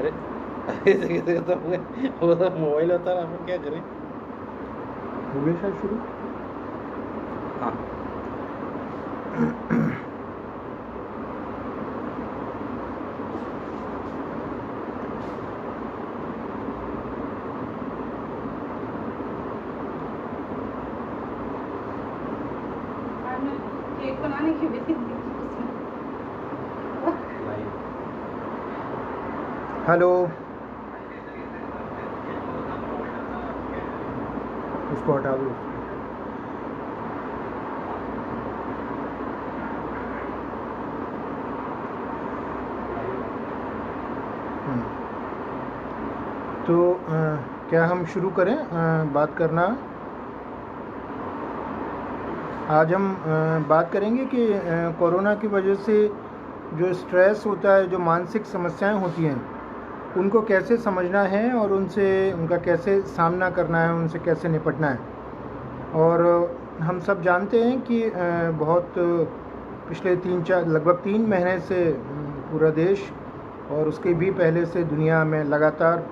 अरे ऐसे कैसे तो वो तो मोबाइल होता है, अपन क्या करें। हो गया शायद शुरू। हाँ केक बनाने की भी हेलो, उसको हटा दो। तो क्या हम शुरू करें बात करना। आज हम बात करेंगे कि कोरोना की वजह से जो स्ट्रेस होता है, जो मानसिक समस्याएं होती हैं, उनको कैसे समझना है और उनका कैसे सामना करना है, उनसे कैसे निपटना है। और हम सब जानते हैं कि बहुत पिछले लगभग 3 महीने से पूरा देश और उसके भी पहले से दुनिया में लगातार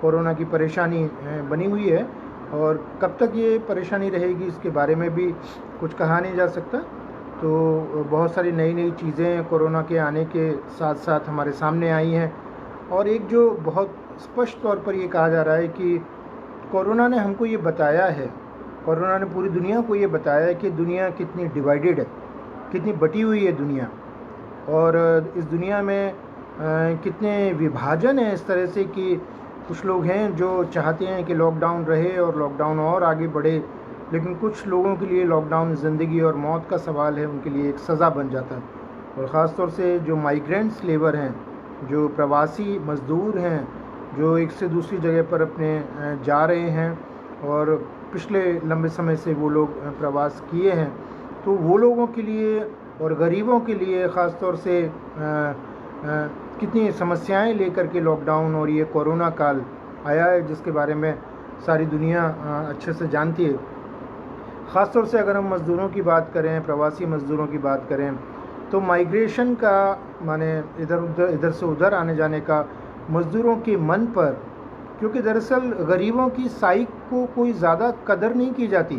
कोरोना की परेशानी बनी हुई है, और कब तक ये परेशानी रहेगी इसके बारे में भी कुछ कहा नहीं जा सकता। तो बहुत सारी नई नई चीज़ें कोरोना के आने के साथ साथ हमारे सामने आई हैं, और एक जो बहुत स्पष्ट तौर पर ये कहा जा रहा है कि कोरोना ने हमको ये बताया है, कोरोना ने पूरी दुनिया को ये बताया है कि दुनिया कितनी डिवाइडेड है, कितनी बटी हुई है दुनिया, और इस दुनिया में कितने विभाजन हैं इस तरह से कि कुछ लोग हैं जो चाहते हैं कि लॉकडाउन रहे और लॉकडाउन और आगे बढ़े, लेकिन कुछ लोगों के लिए लॉकडाउन ज़िंदगी और मौत का सवाल है, उनके लिए एक सज़ा बन जाता है। और ख़ास तौर से जो माइग्रेंट्स लेबर हैं, जो प्रवासी मज़दूर हैं, जो एक से दूसरी जगह पर अपने जा रहे हैं और पिछले लंबे समय से वो लोग प्रवास किए हैं, तो वो लोगों के लिए और गरीबों के लिए ख़ास तौर से कितनी समस्याएं लेकर के लॉकडाउन और ये कोरोना काल आया है, जिसके बारे में सारी दुनिया अच्छे से जानती है। ख़ास तौर से अगर हम मज़दूरों की बात करें, प्रवासी मज़दूरों की बात करें, तो माइग्रेशन का माने इधर से उधर आने जाने का मज़दूरों के मन पर, क्योंकि दरअसल गरीबों की साइक को कोई ज़्यादा कदर नहीं की जाती,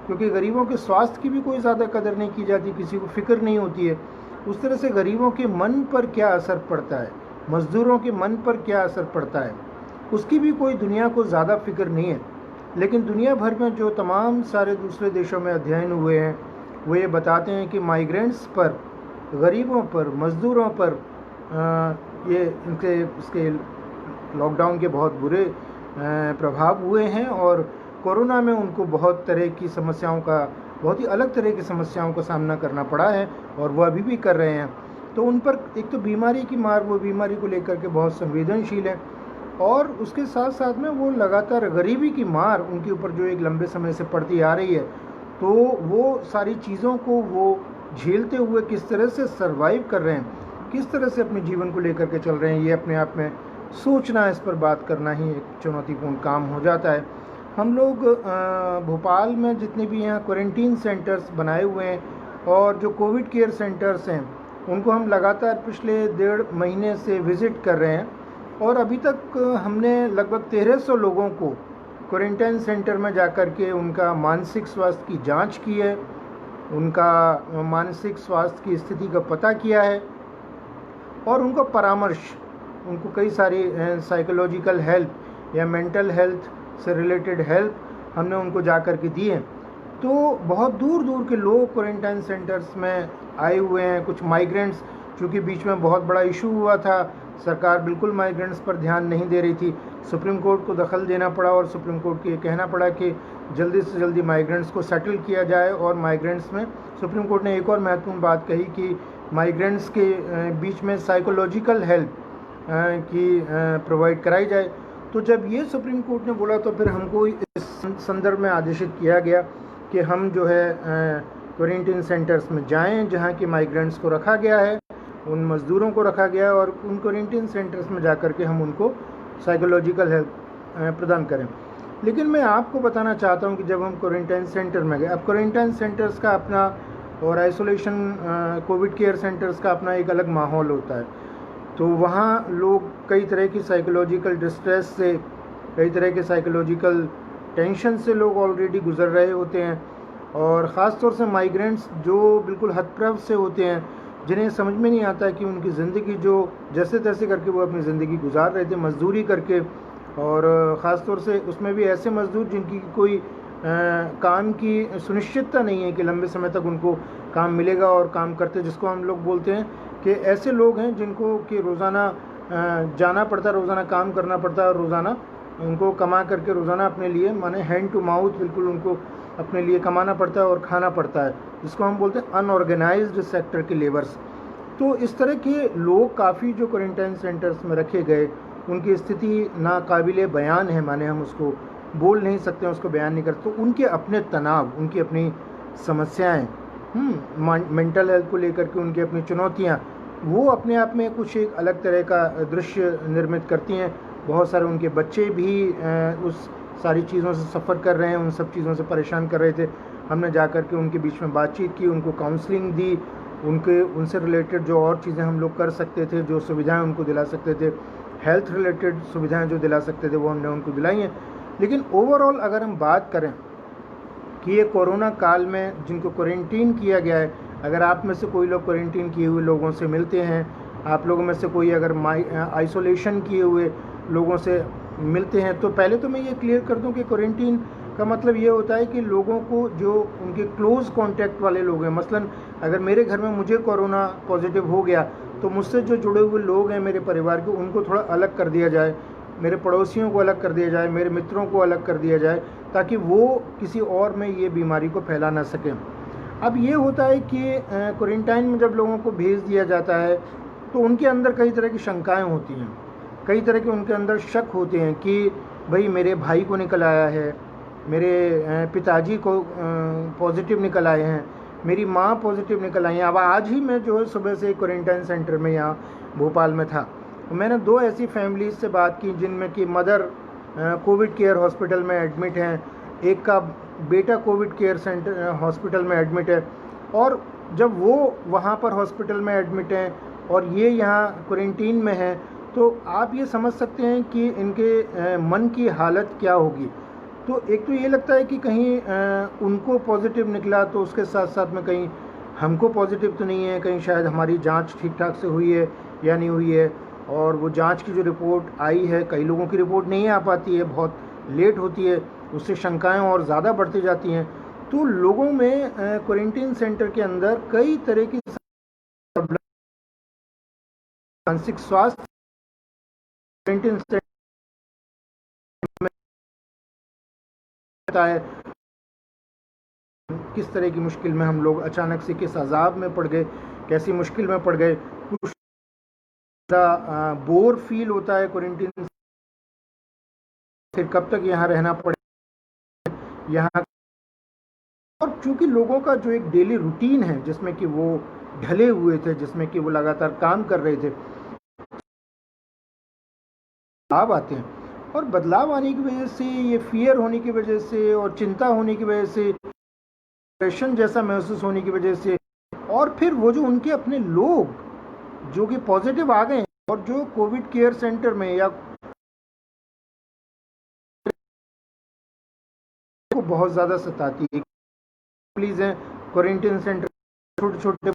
क्योंकि गरीबों के स्वास्थ्य की भी कोई ज़्यादा कदर नहीं की जाती, किसी को फ़िक्र नहीं होती है। उस तरह से गरीबों के मन पर क्या असर पड़ता है, मज़दूरों के मन पर क्या असर पड़ता है, उसकी भी कोई दुनिया को ज़्यादा फिक्र नहीं है। लेकिन दुनिया भर में जो तमाम सारे दूसरे देशों में अध्ययन हुए हैं, वो ये बताते हैं कि माइग्रेंट्स पर, गरीबों पर, मज़दूरों पर ये इसके लॉकडाउन के बहुत बुरे प्रभाव हुए हैं, और कोरोना में उनको बहुत तरह की समस्याओं का, बहुत ही अलग तरह की समस्याओं का सामना करना पड़ा है, और वो अभी भी कर रहे हैं। तो उन पर एक तो बीमारी की मार, वो बीमारी को लेकर के बहुत संवेदनशील है, और उसके साथ साथ में वो लगातार गरीबी की मार उनके ऊपर जो एक लंबे समय से पड़ती आ रही है, तो वो सारी चीज़ों को वो झेलते हुए किस तरह से सरवाइव कर रहे हैं, किस तरह से अपने जीवन को लेकर के चल रहे हैं, ये अपने आप में सोचना, इस पर बात करना ही एक चुनौतीपूर्ण काम हो जाता है। हम लोग भोपाल में जितने भी यहाँ क्वारंटीन सेंटर्स बनाए हुए हैं और जो कोविड केयर सेंटर्स हैं, उनको हम लगातार पिछले 1.5 महीने से विज़िट कर रहे हैं, और अभी तक हमने लगभग 1300 लोगों को क्वारंटाइन सेंटर में जाकर के उनका मानसिक स्वास्थ्य की जांच की है, उनका मानसिक स्वास्थ्य की स्थिति का पता किया है, और उनको परामर्श, उनको कई सारी साइकोलॉजिकल हेल्प या मेंटल हेल्थ से रिलेटेड हेल्प हमने उनको जा कर के दी है। तो बहुत दूर दूर के लोग क्वारंटाइन सेंटर्स में आए हुए हैं। कुछ माइग्रेंट्स, चूँकि बीच में बहुत बड़ा इशू हुआ था, सरकार बिल्कुल माइग्रेंट्स पर ध्यान नहीं दे रही थी, सुप्रीम कोर्ट को दखल देना पड़ा, और सुप्रीम कोर्ट को ये कहना पड़ा कि जल्दी से जल्दी माइग्रेंट्स को सेटल किया जाए। और माइग्रेंट्स में सुप्रीम कोर्ट ने एक और महत्वपूर्ण बात कही कि माइग्रेंट्स के बीच में साइकोलॉजिकल हेल्प की प्रोवाइड कराई जाए। तो जब ये सुप्रीम कोर्ट ने बोला, तो फिर हमको इस संदर्भ में आदेशित किया गया कि हम जो है क्वारंटीन सेंटर्स में जाएं, जहां कि माइग्रेंट्स को रखा गया है, उन मज़दूरों को रखा गया है, और उन क्वारंटीन सेंटर्स में जाकर के हम उनको साइकोलॉजिकल हेल्प प्रदान करें। लेकिन मैं आपको बताना चाहता हूं कि जब हम क्वारंटाइन सेंटर में गए, अब क्वारंटाइन सेंटर्स का अपना और आइसोलेशन कोविड केयर सेंटर्स का अपना एक अलग माहौल होता है। तो वहाँ लोग कई तरह की साइकोलॉजिकल डिस्ट्रेस से, कई तरह के साइकोलॉजिकल टेंशन से लोग ऑलरेडी गुजर रहे होते हैं। और ख़ास तौर से माइग्रेंट्स जो बिल्कुल हतप्रभ से होते हैं, जिन्हें समझ में नहीं आता कि उनकी ज़िंदगी जो जैसे तैसे करके वो अपनी ज़िंदगी गुजार रहे थे मजदूरी करके, और ख़ास तौर से उसमें भी ऐसे मजदूर जिनकी कोई काम की सुनिश्चितता नहीं है कि लंबे समय तक उनको काम मिलेगा और काम करते, जिसको हम लोग बोलते हैं कि ऐसे लोग हैं जिनको कि रोज़ाना जाना पड़ता है, रोज़ाना काम करना पड़ता है और रोज़ाना उनको कमा करके रोज़ाना अपने लिए माने हैंड टू माउथ बिल्कुल उनको अपने लिए कमाना पड़ता है और खाना पड़ता है, जिसको हम बोलते हैं अनऑर्गेनाइज्ड सेक्टर के लेबर्स। तो इस तरह के लोग काफ़ी जो क्वारंटाइन सेंटर्स में रखे गए, उनकी स्थिति नाकाबिले बयान है, माने हम उसको बोल नहीं सकते हैं, उसको बयान नहीं करते। तो उनके अपने तनाव, उनकी अपनी समस्याएं, मेंटल हेल्थ को लेकर के उनकी अपनी चुनौतियां, वो अपने आप में कुछ एक अलग तरह का दृश्य निर्मित करती हैं। बहुत सारे उनके बच्चे भी उस सारी चीज़ों से सफ़र कर रहे हैं, उन सब चीज़ों से परेशान कर रहे थे। हमने जा कर के उनके बीच में बातचीत की, उनको काउंसलिंग दी, उनसे रिलेटेड जो और चीज़ें हम लोग कर सकते थे, जो सुविधाएं उनको दिला सकते थे, हेल्थ रिलेटेड सुविधाएं जो दिला सकते थे, वो हमने उनको दिलाई हैं। लेकिन ओवरऑल अगर हम बात करें कि ये कोरोना काल में जिनको क्वारंटीन किया गया है, अगर आप में से कोई लोग क्वारंटीन किए हुए लोगों से मिलते हैं, आप लोगों में से कोई अगर आइसोलेशन किए हुए लोगों से मिलते हैं, तो पहले तो मैं ये क्लियर कर दूं कि क्वारंटीन का मतलब ये होता है कि लोगों को जो उनके क्लोज़ कॉन्टैक्ट वाले लोग हैं, मसलन अगर मेरे घर में मुझे कोरोना पॉजिटिव हो गया तो मुझसे जो जुड़े हुए लोग हैं मेरे परिवार के, उनको थोड़ा अलग कर दिया जाए, मेरे पड़ोसियों को अलग कर दिया जाए, मेरे मित्रों को अलग कर दिया जाए, ताकि वो किसी और में ये बीमारी को फैला ना सकें। अब ये होता है कि क्वारंटाइन में जब लोगों को भेज दिया जाता है तो उनके अंदर कई तरह की शंकाएं होती हैं, कई तरह के उनके अंदर शक होते हैं कि भाई मेरे भाई को निकल आया है, मेरे पिताजी को पॉजिटिव निकल आए हैं, मेरी माँ पॉजिटिव निकल आई हैं। अब आज ही मैं जो है सुबह से क्वारंटाइन सेंटर में यहाँ भोपाल में था, तो मैंने 2 ऐसी फैमिलीज से बात की जिनमें कि मदर कोविड केयर हॉस्पिटल में एडमिट हैं, एक का बेटा कोविड केयर सेंटर हॉस्पिटल में एडमिट है। और जब वो वहाँ पर हॉस्पिटल में एडमिट हैं और ये यहाँ क्वारंटीन में हैं, तो आप ये समझ सकते हैं कि इनके मन की हालत क्या होगी। तो एक तो ये लगता है कि कहीं उनको पॉजिटिव निकला तो उसके साथ साथ में कहीं हमको पॉजिटिव तो नहीं है, कहीं शायद हमारी जांच ठीक ठाक से हुई है या नहीं हुई है। और वो जांच की जो रिपोर्ट आई है, कई लोगों की रिपोर्ट नहीं आ पाती है, बहुत लेट होती है, उससे शंकाएं और ज़्यादा बढ़ती जाती हैं। तो लोगों में क्वारंटीन सेंटर के अंदर कई तरह की मानसिक स्वास्थ्य क्वारंटीन सेंटर है, किस तरह की मुश्किल में हम लोग अचानक से किस अजाब में पड़ गए, कैसी मुश्किल में पड़ गए, कुछ बोर फील होता है क्वारंटीन, फिर कब तक यहाँ रहना पड़े यहाँ। और चूंकि लोगों का जो एक डेली रूटीन है जिसमें कि वो ढले हुए थे, जिसमें कि वो लगातार काम कर रहे थे, बदलाव आते हैं। और बदलाव आने की वजह से, ये फियर होने की वजह से और चिंता होने की वजह से, डिप्रेशन जैसा महसूस होने की वजह से, और फिर वो जो उनके अपने लोग जो कि पॉजिटिव आ गए और जो कोविड केयर सेंटर में या को बहुत ज़्यादा सताती है। प्लीज़ हैं क्वारंटीन सेंटर छोटे छोटे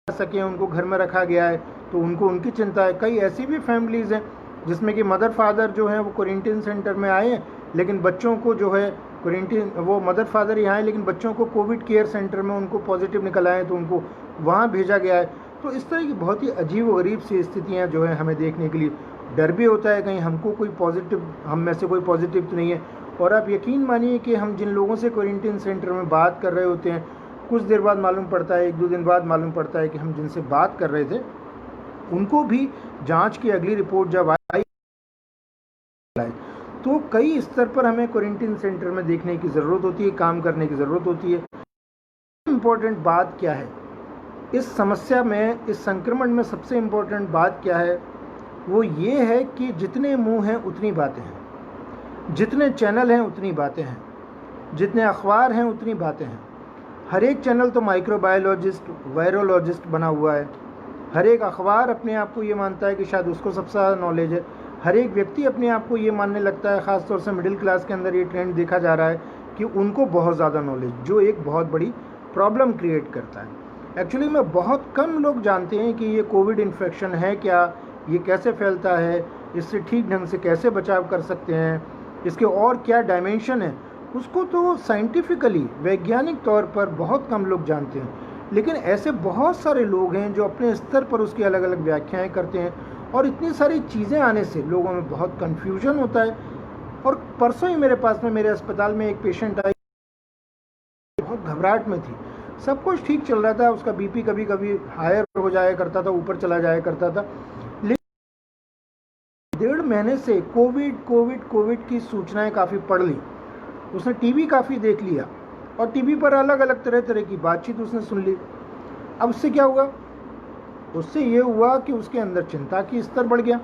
सके, उनको घर में रखा गया है तो उनको उनकी चिंता है। कई ऐसी भी फैमिलीज़ हैं जिसमें कि मदर फादर जो हैं वो क्वारंटीन सेंटर में आए हैं, लेकिन बच्चों को जो है क्वारंटीन, वो मदर फादर यहाँ आए लेकिन बच्चों को कोविड केयर सेंटर में उनको पॉजिटिव निकल आए तो उनको वहाँ भेजा गया है। तो इस तरह की बहुत ही अजीब व गरीब सी स्थितियाँ जो है हमें देखने के लिए डर भी होता है, कहीं हमको कोई पॉजिटिव, हम में से कोई पॉजिटिव तो नहीं है। और आप यकीन मानिए कि हम जिन लोगों से क्वारंटीन सेंटर में बात कर रहे होते हैं, कुछ देर बाद मालूम पड़ता है, 1-2 दिन बाद मालूम पड़ता है कि हम जिनसे बात कर रहे थे उनको भी जांच की अगली रिपोर्ट जब आई तो कई स्तर पर हमें क्वारंटीन सेंटर में देखने की ज़रूरत होती है, काम करने की ज़रूरत होती है। इम्पोर्टेंट बात क्या है इस समस्या में, इस संक्रमण में सबसे इम्पोर्टेंट बात क्या है, वो ये है कि जितने मुंह हैं उतनी बातें हैं, जितने चैनल हैं उतनी बातें हैं, जितने अखबार हैं उतनी बातें हैं। हर एक चैनल तो माइक्रोबायोलॉजिस्ट, वायरोलॉजिस्ट बना हुआ है, हर एक अखबार अपने आप को ये मानता है कि शायद उसको सबसे ज़्यादा नॉलेज है। हर एक व्यक्ति अपने आप को ये मानने लगता है, ख़ास तौर से मिडिल क्लास के अंदर ये ट्रेंड देखा जा रहा है कि उनको बहुत ज़्यादा नॉलेज, जो एक बहुत बड़ी प्रॉब्लम क्रिएट करता है। एक्चुअली में बहुत कम लोग जानते हैं कि ये कोविड इन्फेक्शन है क्या, ये कैसे फैलता है, इससे ठीक ढंग से कैसे बचाव कर सकते हैं, इसके और क्या डायमेंशन है, उसको तो साइंटिफिकली वैज्ञानिक तौर पर बहुत कम लोग जानते हैं। लेकिन ऐसे बहुत सारे लोग हैं जो अपने स्तर पर उसकी अलग अलग व्याख्याएं करते हैं, और इतनी सारी चीज़ें आने से लोगों में बहुत कन्फ्यूजन होता है। और परसों ही मेरे पास में, मेरे अस्पताल में एक पेशेंट आई, बहुत घबराहट में थी, सब कुछ ठीक चल रहा था, उसका बीपी कभी कभी हायर हो जाया करता था, ऊपर चला जाया करता था, लेकिन 1.5 महीने से कोविड कोविड कोविड की सूचनाएं काफ़ी पढ़ ली, उसने टीवी काफ़ी देख लिया, और टीवी पर अलग अलग तरह तरह की बातचीत उसने सुन ली। अब उससे क्या हुआ, उससे ये हुआ कि उसके अंदर चिंता की स्तर बढ़ गया,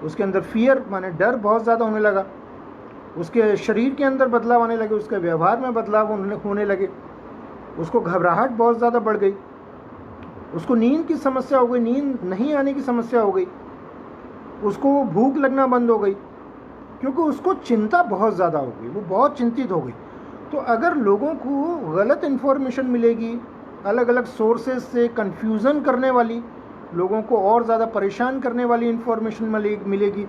उसके अंदर फियर माने डर बहुत ज़्यादा होने लगा, उसके शरीर के अंदर बदलाव आने लगे, उसके व्यवहार में बदलाव होने लगे, उसको घबराहट बहुत ज़्यादा बढ़ गई, उसको नींद की समस्या हो गई, नींद नहीं आने की समस्या हो गई, उसको भूख लगना बंद हो गई, क्योंकि उसको चिंता बहुत ज़्यादा हो गई, वो बहुत चिंतित हो गई। तो अगर लोगों को गलत इन्फॉर्मेशन मिलेगी, अलग अलग सोर्सेज से कंफ्यूजन करने वाली, लोगों को और ज़्यादा परेशान करने वाली इन्फॉर्मेशन मिलेगी,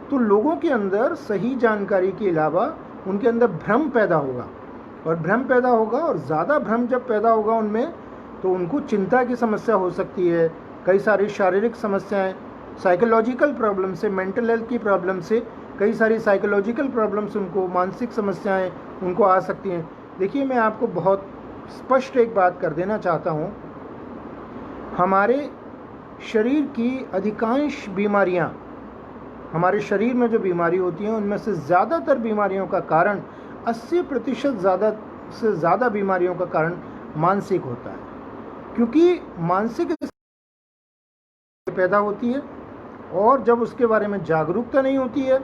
तो लोगों के अंदर सही जानकारी के अलावा उनके अंदर भ्रम पैदा होगा, और भ्रम पैदा होगा, और ज़्यादा भ्रम जब पैदा होगा उनमें, तो उनको चिंता की समस्या हो सकती है, कई सारी शारीरिक समस्याएं, साइकोलॉजिकल प्रॉब्लम से, मेंटल हेल्थ की प्रॉब्लम से कई सारी साइकोलॉजिकल प्रॉब्लम्स, उनको मानसिक समस्याएं उनको आ सकती हैं। देखिए, मैं आपको बहुत स्पष्ट एक बात कर देना चाहता हूँ, हमारे शरीर की अधिकांश बीमारियाँ, हमारे शरीर में जो बीमारी होती हैं उनमें से ज़्यादातर बीमारियों का कारण, 80% ज़्यादा से ज़्यादा बीमारियों का कारण मानसिक होता है, क्योंकि मानसिक पैदा होती है, और जब उसके बारे में जागरूकता नहीं होती है,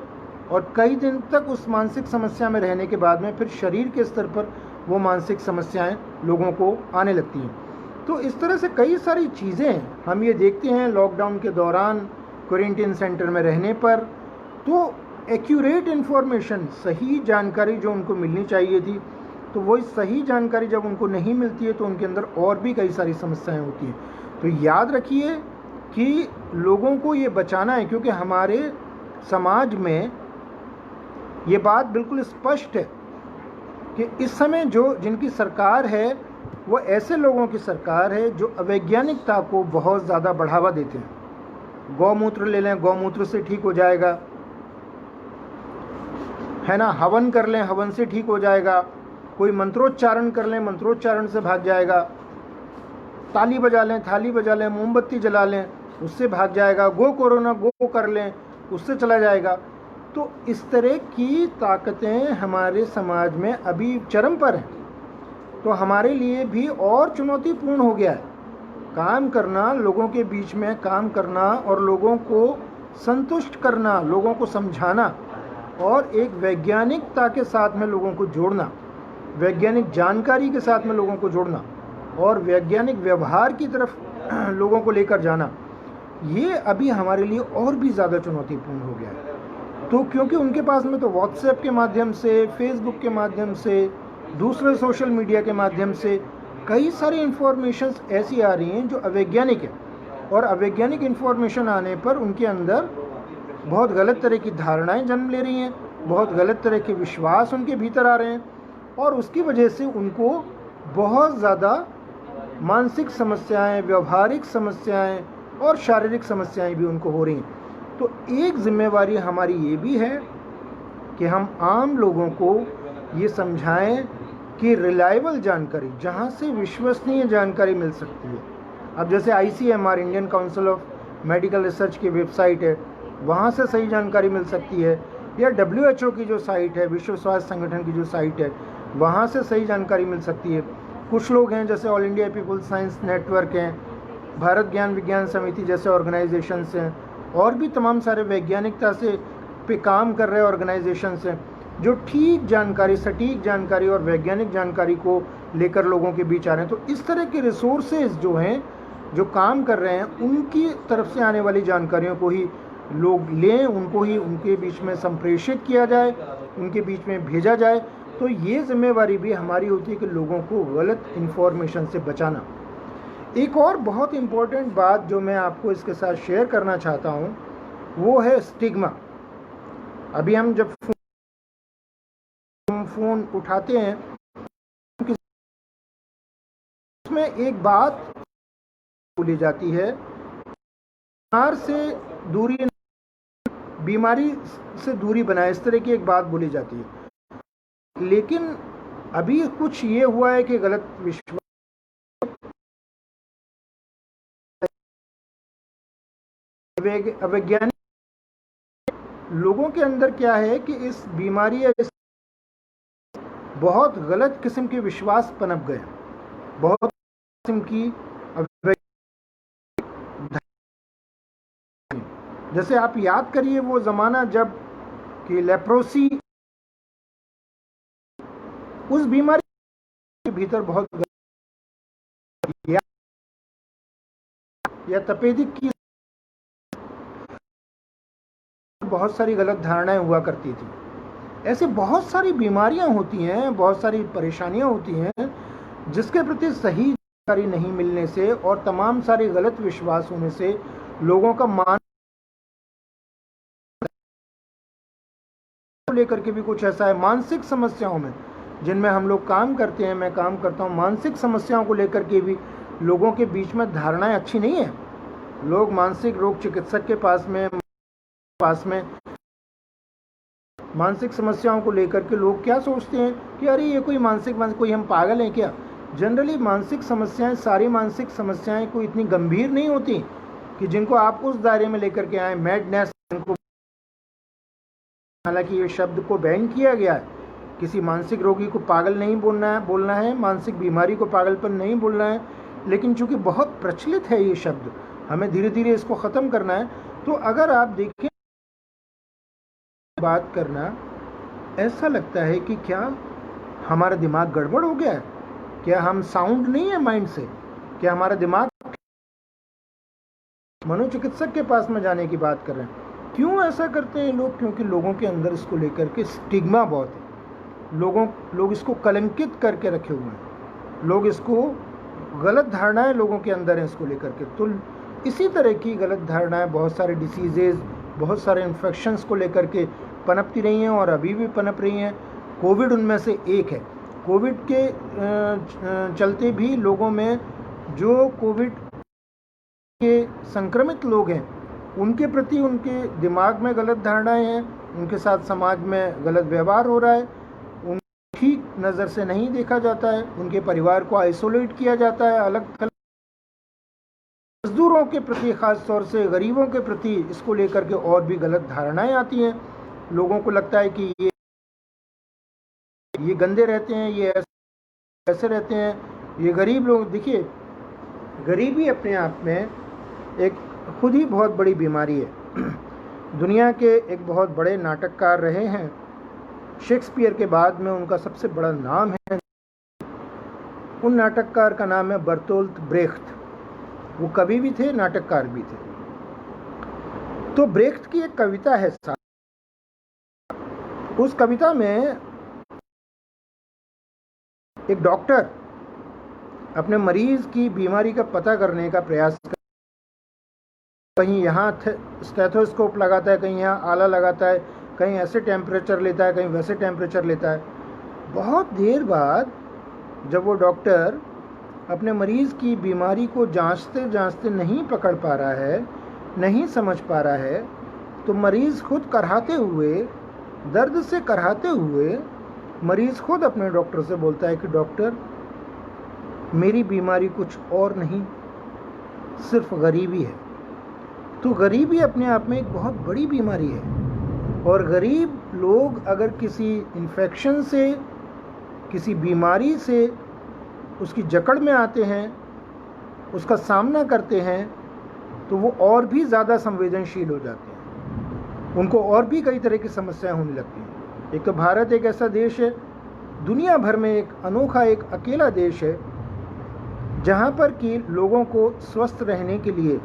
और कई दिन तक उस मानसिक समस्या में रहने के बाद में फिर शरीर के स्तर पर वो मानसिक समस्याएं लोगों को आने लगती हैं। तो इस तरह से कई सारी चीज़ें हम ये देखते हैं लॉकडाउन के दौरान, क्वारंटीन सेंटर में रहने पर, तो एक्यूरेट इन्फॉर्मेशन, सही जानकारी जो उनको मिलनी चाहिए थी, तो वही सही जानकारी जब उनको नहीं मिलती है तो उनके अंदर और भी कई सारी समस्याएं होती हैं। तो याद रखिए कि लोगों को ये बचाना है, क्योंकि हमारे समाज में ये बात बिल्कुल स्पष्ट है कि इस समय जो जिनकी सरकार है वो ऐसे लोगों की सरकार है जो अवैज्ञानिकता को बहुत ज़्यादा बढ़ावा देते हैं। गौमूत्र ले लें, गौमूत्र से ठीक हो जाएगा, है ना, हवन कर लें, हवन से ठीक हो जाएगा, कोई मंत्रोच्चारण कर लें, मंत्रोच्चारण से भाग जाएगा, ताली बजा लें, थाली बजा लें, मोमबत्ती जला लें, उससे भाग जाएगा, गो कोरोना गो कर लें, उससे चला जाएगा। तो इस तरह की ताकतें हमारे समाज में अभी चरम पर हैं। तो हमारे लिए भी और चुनौतीपूर्ण हो गया है काम करना, लोगों के बीच में काम करना, और लोगों को संतुष्ट करना, लोगों को समझाना, और एक वैज्ञानिकता के साथ में लोगों को जोड़ना, वैज्ञानिक जानकारी के साथ में लोगों को जोड़ना, और वैज्ञानिक व्यवहार की तरफ लोगों को लेकर जाना, ये अभी हमारे लिए और भी ज़्यादा चुनौतीपूर्ण हो गया है। तो क्योंकि उनके पास में तो व्हाट्सएप के माध्यम से, फेसबुक के माध्यम से, दूसरे सोशल मीडिया के माध्यम से कई सारी इन्फॉर्मेशंस ऐसी आ रही हैं जो अवैज्ञानिक है, और अवैज्ञानिक इन्फॉर्मेशन आने पर उनके अंदर बहुत गलत तरह की धारणाएं जन्म ले रही हैं, बहुत गलत तरह के विश्वास उनके भीतर आ रहे हैं, और उसकी वजह से उनको बहुत ज़्यादा मानसिक समस्याएं, व्यवहारिक समस्याएं और शारीरिक समस्याएं भी उनको हो रही हैं। तो एक जिम्मेवारी हमारी ये भी है कि हम आम लोगों को ये समझाएं कि रिलायबल जानकारी, जहाँ से विश्वसनीय जानकारी मिल सकती है, अब जैसे ICMR, Indian council of medical research की वेबसाइट है, वहाँ से सही जानकारी मिल सकती है, या WHO की जो साइट है, विश्व स्वास्थ्य संगठन की जो साइट है, वहाँ से सही जानकारी मिल सकती है। कुछ लोग हैं जैसे all India people science network हैं, भारत ज्ञान विज्ञान समिति जैसे ऑर्गेनाइजेशंस हैं, और भी तमाम सारे वैज्ञानिकता से पे काम कर रहे ऑर्गेनाइजेशंस हैं जो ठीक जानकारी, सटीक जानकारी और वैज्ञानिक जानकारी को लेकर लोगों के बीच आ रहे हैं। तो इस तरह के रिसोर्सेज जो हैं जो काम कर रहे हैं उनकी तरफ से आने वाली जानकारियों को ही लोग लें, उनको ही उनके बीच में संप्रेषित किया जाए, उनके बीच में भेजा जाए। तो ये जिम्मेवारी भी हमारी होती है कि लोगों को गलत इन्फॉर्मेशन से बचाना। एक और बहुत इम्पोर्टेंट बात जो मैं आपको इसके साथ शेयर करना चाहता हूँ वो है स्टिग्मा। अभी हम जब फ़ोन उठाते हैं उसमें एक बात बोली जाती है, बीमारी से दूरी बनाए, इस तरह की एक बात बोली जाती है। लेकिन अभी कुछ ये हुआ है कि गलत विश्वास अवैज्ञानिक लोगों के अंदर क्या है कि इस बीमारी या बहुत गलत किस्म के विश्वास पनप गए, बहुत किस्म की जैसे आप याद करिए वो ज़माना जब कि लेप्रोसी, उस बीमारी के भीतर बहुत या तपेदिक की बहुत सारी गलत धारणाएं हुआ करती थी। ऐसे बहुत सारी बीमारियां होती हैं, बहुत सारी परेशानियां होती हैं जिसके प्रति सही जानकारी नहीं मिलने से और तमाम सारे गलत विश्वास होने से लोगों का मान लेकर के भी कुछ ऐसा है। मानसिक समस्याओं में जिनमें हम लोग काम करते हैं, मैं काम करता हूं, मानसिक समस्याओं को लेकर के भी लोगों के बीच में धारणाएं अच्छी नहीं है। लोग मानसिक रोग चिकित्सक के पास में मानसिक समस्याओं को लेकर के लोग क्या सोचते हैं कि अरे ये कोई कोई हम पागल हैं क्या। जनरली मानसिक समस्याएं, सारी मानसिक समस्याएं कोई इतनी गंभीर नहीं होती कि जिनको आप उस दायरे में लेकर के आए मैडनेस। हालांकि ये शब्द को बैन किया गया है, किसी मानसिक रोगी को पागल नहीं बोलना है, मानसिक बीमारी को पागलपन नहीं बोलना है, लेकिन चूंकि बहुत प्रचलित है ये शब्द, हमें धीरे धीरे इसको ख़त्म करना है। तो अगर आप देखें बात करना, ऐसा लगता है कि क्या हमारा दिमाग गड़बड़ हो गया है, क्या हम साउंड नहीं है माइंड से, क्या हमारा दिमाग। मनोचिकित्सक के पास में जाने की बात कर रहे हैं। क्यों ऐसा करते हैं लोग? क्योंकि लोगों के अंदर इसको लेकर के स्टिग्मा बहुत है, लोग इसको कलंकित करके रखे हुए हैं, लोग इसको गलत धारणाएं लोगों के अंदर हैं इसको लेकर के। तो इसी तरह की गलत धारणाएं बहुत सारे डिसीजेज, बहुत सारे इन्फेक्शंस को लेकर के पनपती रही हैं और अभी भी पनप रही हैं। कोविड उनमें से एक है। कोविड के चलते भी लोगों में जो कोविड के संक्रमित लोग हैं उनके प्रति उनके दिमाग में गलत धारणाएं हैं, उनके साथ समाज में गलत व्यवहार हो रहा है, उनको ठीक नज़र से नहीं देखा जाता है, उनके परिवार को आइसोलेट किया जाता है, अलग थलग। मजदूरों के प्रति, ख़ास तौर से गरीबों के प्रति इसको लेकर के और भी गलत धारणाएं आती हैं। लोगों को लगता है कि ये गंदे रहते हैं, ये ऐसे रहते हैं, ये गरीब लोग। देखिए, गरीबी अपने आप में एक खुद ही बहुत बड़ी बीमारी है। दुनिया के एक बहुत बड़े नाटककार रहे हैं, शेक्सपियर के बाद में उनका सबसे बड़ा नाम है, उन नाटककार का नाम है बर्तोल्ट ब्रेख्त। वो कवि भी थे, नाटककार भी थे। तो ब्रेख्त की एक कविता है, उस कविता में एक डॉक्टर अपने मरीज की बीमारी का पता करने का प्रयास करता है। कहीं यहाँ स्टेथोस्कोप लगाता है, कहीं यहाँ आला लगाता है, कहीं ऐसे टेम्परेचर लेता है, कहीं वैसे टेम्परेचर लेता है। बहुत देर बाद जब वो डॉक्टर अपने मरीज़ की बीमारी को जांचते जांचते नहीं पकड़ पा रहा है, नहीं समझ पा रहा है, तो मरीज़ खुद कराहते हुए, दर्द से कराहते हुए मरीज़ खुद अपने डॉक्टर से बोलता है कि डॉक्टर, मेरी बीमारी कुछ और नहीं, सिर्फ गरीबी है। तो गरीबी अपने आप में एक बहुत बड़ी बीमारी है। और गरीब लोग अगर किसी इन्फेक्शन से, किसी बीमारी से उसकी जकड़ में आते हैं, उसका सामना करते हैं, तो वो और भी ज़्यादा संवेदनशील हो जाते हैं, उनको और भी कई तरह की समस्याएं होने लगती हैं। एक तो भारत एक ऐसा देश है, दुनिया भर में एक अनोखा, एक अकेला देश है जहाँ पर कि लोगों को स्वस्थ रहने के लिए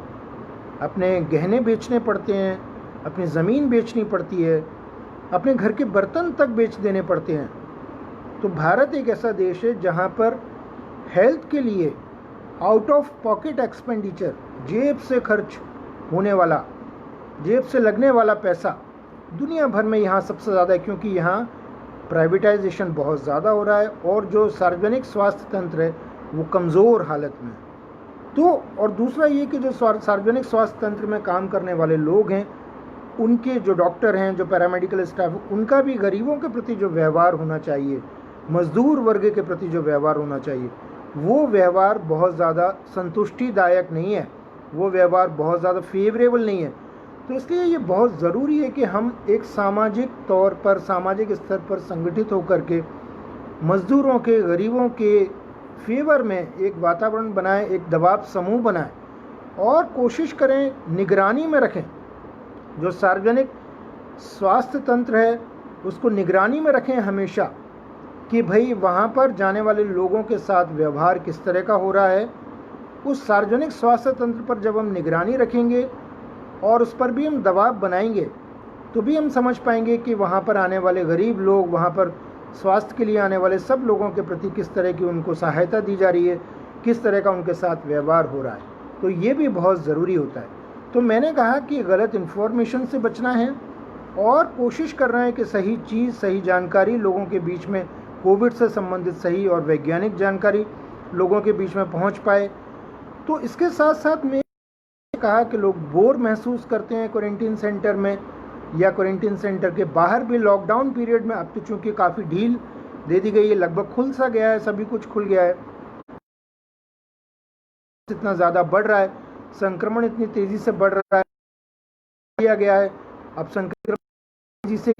अपने गहने बेचने पड़ते हैं, अपनी ज़मीन बेचनी पड़ती है, अपने घर के बर्तन तक बेच देने पड़ते हैं। तो भारत एक ऐसा देश है जहाँ पर हेल्थ के लिए आउट ऑफ पॉकेट एक्सपेंडिचर, जेब से खर्च होने वाला, जेब से लगने वाला पैसा दुनिया भर में यहाँ सबसे ज़्यादा है, क्योंकि यहाँ प्राइवेटाइजेशन बहुत ज़्यादा हो रहा है और जो सार्वजनिक स्वास्थ्य तंत्र है वो कमज़ोर हालत में। तो और दूसरा ये कि जो सार्वजनिक स्वास्थ्य तंत्र में काम करने वाले लोग हैं, उनके जो डॉक्टर हैं, जो पैरामेडिकल स्टाफ, उनका भी गरीबों के प्रति जो व्यवहार होना चाहिए, मजदूर वर्ग के प्रति जो व्यवहार होना चाहिए, वो व्यवहार बहुत ज़्यादा संतुष्टिदायक नहीं है, वो व्यवहार बहुत ज़्यादा फेवरेबल नहीं है। तो इसलिए ये बहुत ज़रूरी है कि हम एक सामाजिक तौर पर, सामाजिक स्तर पर संगठित होकर के मज़दूरों के, गरीबों के फेवर में एक वातावरण बनाएं, एक दबाव समूह बनाएं और कोशिश करें निगरानी में रखें। जो सार्वजनिक स्वास्थ्य तंत्र है उसको निगरानी में रखें हमेशा, कि भाई वहाँ पर जाने वाले लोगों के साथ व्यवहार किस तरह का हो रहा है। उस सार्वजनिक स्वास्थ्य तंत्र पर जब हम निगरानी रखेंगे और उस पर भी हम दबाव बनाएंगे, तो भी हम समझ पाएंगे कि वहाँ पर आने वाले गरीब लोग, वहाँ पर स्वास्थ्य के लिए आने वाले सब लोगों के प्रति किस तरह की उनको सहायता दी जा रही है, किस तरह का उनके साथ व्यवहार हो रहा है। तो ये भी बहुत ज़रूरी होता है। तो मैंने कहा कि गलत इन्फॉर्मेशन से बचना है और कोशिश कर रहे हैं कि सही चीज़, सही जानकारी लोगों के बीच में, कोविड से संबंधित सही और वैज्ञानिक जानकारी लोगों के बीच में पहुँच पाए। तो इसके साथ साथ मैं कहा कि लोग बोर महसूस करते हैं क्वारंटीन सेंटर में या क्वारंटीन सेंटर के बाहर भी। लॉकडाउन पीरियड में अब तो चूँकि काफ़ी ढील दे दी गई है, लगभग खुल सा गया है, सभी कुछ खुल गया है, इतना ज़्यादा बढ़ रहा है, संक्रमण इतनी तेज़ी से बढ़ रहा है, किया गया है। अब संक्रमण तेज़ी से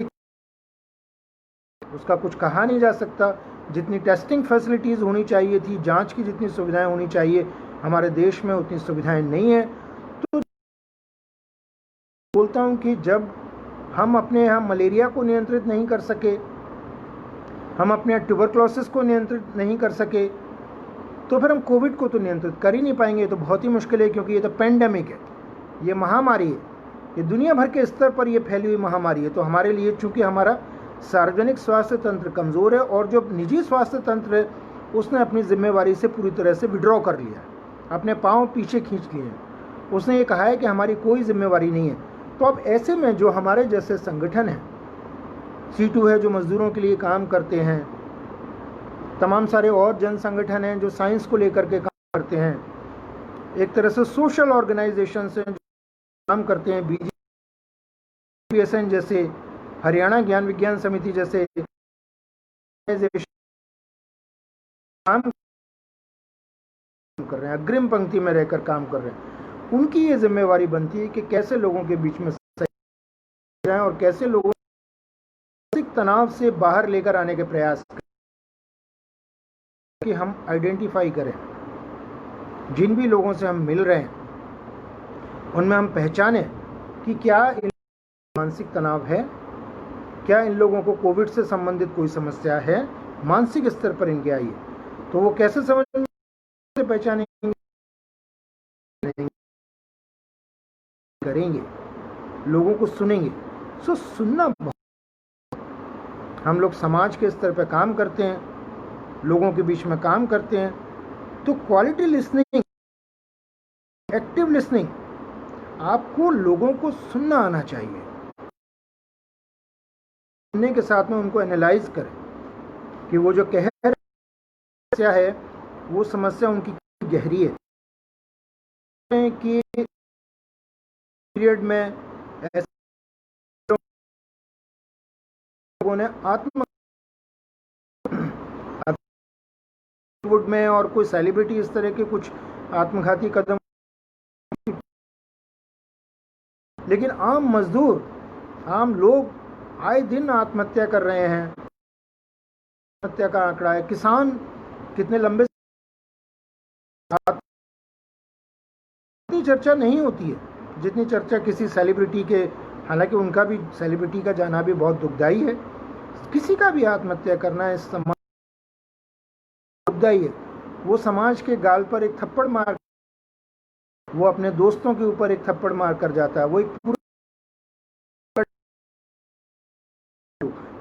उसका कुछ कहा नहीं जा सकता। जितनी टेस्टिंग फैसिलिटीज़ होनी चाहिए थी, जांच की जितनी सुविधाएं होनी चाहिए हमारे देश में, उतनी सुविधाएं नहीं है। तो बोलता हूं कि जब हम अपने यहाँ मलेरिया को नियंत्रित नहीं कर सके, हम अपने यहाँ ट्यूबरक्लोसिस को नियंत्रित नहीं कर सके, तो फिर हम कोविड को तो नियंत्रित कर ही नहीं पाएंगे। तो बहुत ही मुश्किल है, क्योंकि ये तो पेंडेमिक है, ये महामारी है, ये दुनिया भर के स्तर पर ये फैली हुई महामारी है। तो हमारे लिए चूँकि हमारा सार्वजनिक स्वास्थ्य तंत्र कमज़ोर है और जो निजी स्वास्थ्य तंत्र है उसने अपनी जिम्मेवारी से पूरी तरह से विड्रॉ कर लिया है, अपने पाँव पीछे खींच लिए हैं। उसने ये कहा है कि हमारी कोई जिम्मेवारी नहीं है। तो अब ऐसे में जो हमारे जैसे संगठन हैं, C2 है जो मज़दूरों के लिए काम करते हैं, तमाम सारे और जन संगठन हैं जो साइंस को लेकर के काम करते हैं, एक तरह से सोशल ऑर्गेनाइजेशंस हैं जो काम करते हैं, BGPSN जैसे, हरियाणा ज्ञान विज्ञान समिति जैसे काम कर रहे हैं, अग्रिम पंक्ति में रहकर काम कर रहे हैं। उनकी ये जिम्मेवारी बनती है कि कैसे लोगों के बीच में जाएं और कैसे लोगों को मानसिक तनाव से बाहर लेकर आने के प्रयास करें, कि हम आइडेंटिफाई करें जिन भी लोगों से हम मिल रहे हैं, उनमें हम पहचानें कि क्या इन मानसिक तनाव है, क्या इन लोगों को कोविड से संबंधित कोई समस्या है, मानसिक स्तर पर इनके आई है। तो वो कैसे समझ से पहचानेंगे, करेंगे, लोगों को सुनेंगे। सो सुनना बहुत, हम लोग समाज के स्तर पर काम करते हैं, लोगों के बीच में काम करते हैं, तो क्वालिटी लिसनिंग, एक्टिव लिसनिंग, आपको लोगों को सुनना आना चाहिए। सुनने के साथ में उनको एनालाइज करें कि वो जो कह रहे समस्या है, वो समस्या उनकी गहरी है कि पीरियड में ऐसे लोगों ने बॉलीवुड में और कोई सेलिब्रिटी इस तरह के कुछ आत्मघाती कदम, लेकिन आम मजदूर, आम लोग आए दिन आत्महत्या कर रहे हैं। आत्महत्या का आंकड़ा है, किसान कितने लंबे, इतनी चर्चा नहीं होती है जितनी चर्चा किसी सेलिब्रिटी के, हालांकि उनका भी, सेलिब्रिटी का जाना भी बहुत दुखदाई है, किसी का भी आत्महत्या करना इस समाज दुखदाई है। वो समाज के गाल पर एक थप्पड़ मार, वो अपने दोस्तों के ऊपर एक थप्पड़ मार कर जाता है, वो एक पूरा,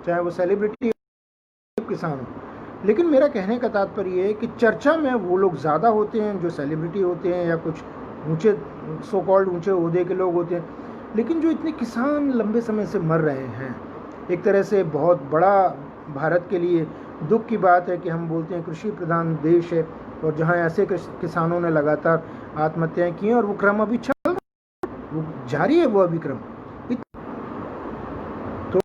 चाहे वो सेलिब्रिटी हो, किसान हो। लेकिन मेरा कहने का तात्पर्य है कि चर्चा में वो लोग ज़्यादा होते हैं जो सेलिब्रिटी होते हैं या कुछ ऊंचे सो कॉल्ड ऊंचे ओहदे के लोग होते हैं। लेकिन जो इतने किसान लंबे समय से मर रहे हैं, एक तरह से बहुत बड़ा भारत के लिए दुख की बात है कि हम बोलते हैं कृषि प्रधान देश है, और जहां ऐसे किसानों ने लगातार आत्महत्याएं की हैं और वो क्रम अभी चल, वो जारी है वो अभी क्रम। तो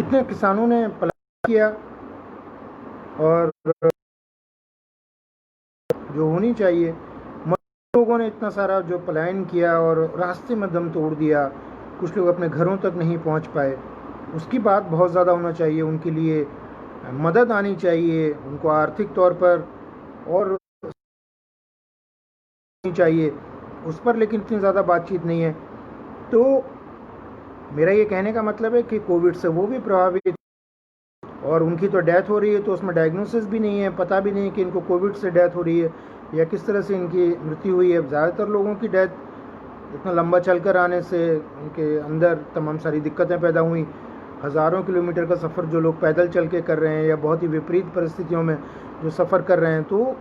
इतने किसानों ने पलायन किया, और जो होनी चाहिए, लोगों ने इतना सारा जो पलायन किया और रास्ते में दम तोड़ दिया, कुछ लोग अपने घरों तक नहीं पहुंच पाए, उसकी बात बहुत ज़्यादा होना चाहिए, उनके लिए मदद आनी चाहिए, उनको आर्थिक तौर पर और चाहिए उस पर, लेकिन इतनी ज़्यादा बातचीत नहीं है। तो मेरा ये कहने का मतलब है कि कोविड से वो भी प्रभावित, और उनकी तो डेथ हो रही है, तो उसमें डायग्नोसिस भी नहीं है, पता भी नहीं कि इनको कोविड से डेथ हो रही है या किस तरह से इनकी मृत्यु हुई है। ज़्यादातर लोगों की डेथ इतना लंबा चलकर आने से उनके अंदर तमाम सारी दिक्कतें पैदा हुई। हज़ारों किलोमीटर का सफ़र जो लोग पैदल चल के कर रहे हैं या बहुत ही विपरीत परिस्थितियों में जो सफ़र कर रहे हैं, तो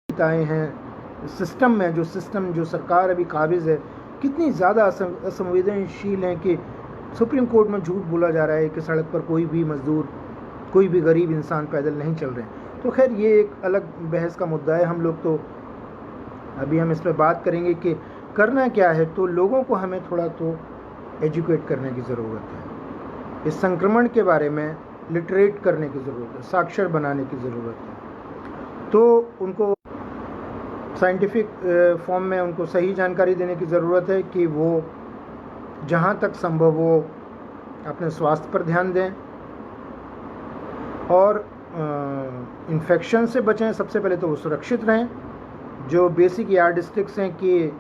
आए हैं सिस्टम में, जो सरकार अभी काबिज़ है, कितनी ज़्यादा असंवेदनशील है कि सुप्रीम कोर्ट में झूठ बोला जा रहा है कि सड़क पर कोई भी मज़दूर, कोई भी गरीब इंसान पैदल नहीं चल रहे हैं। तो खैर ये एक अलग बहस का मुद्दा है, हम लोग तो अभी हम इस पर बात करेंगे कि करना क्या है। तो लोगों को हमें थोड़ा तो एजुकेट करने की ज़रूरत है, इस संक्रमण के बारे में लिटरेट करने की ज़रूरत है, साक्षर बनाने की ज़रूरत है। तो उनको साइंटिफिक फॉर्म में उनको सही जानकारी देने की ज़रूरत है कि वो जहाँ तक संभव हो अपने स्वास्थ्य पर ध्यान दें और इन्फेक्शन से बचें। सबसे पहले तो वो सुरक्षित रहें, जो बेसिक यार्डस्टिक्स हैं कि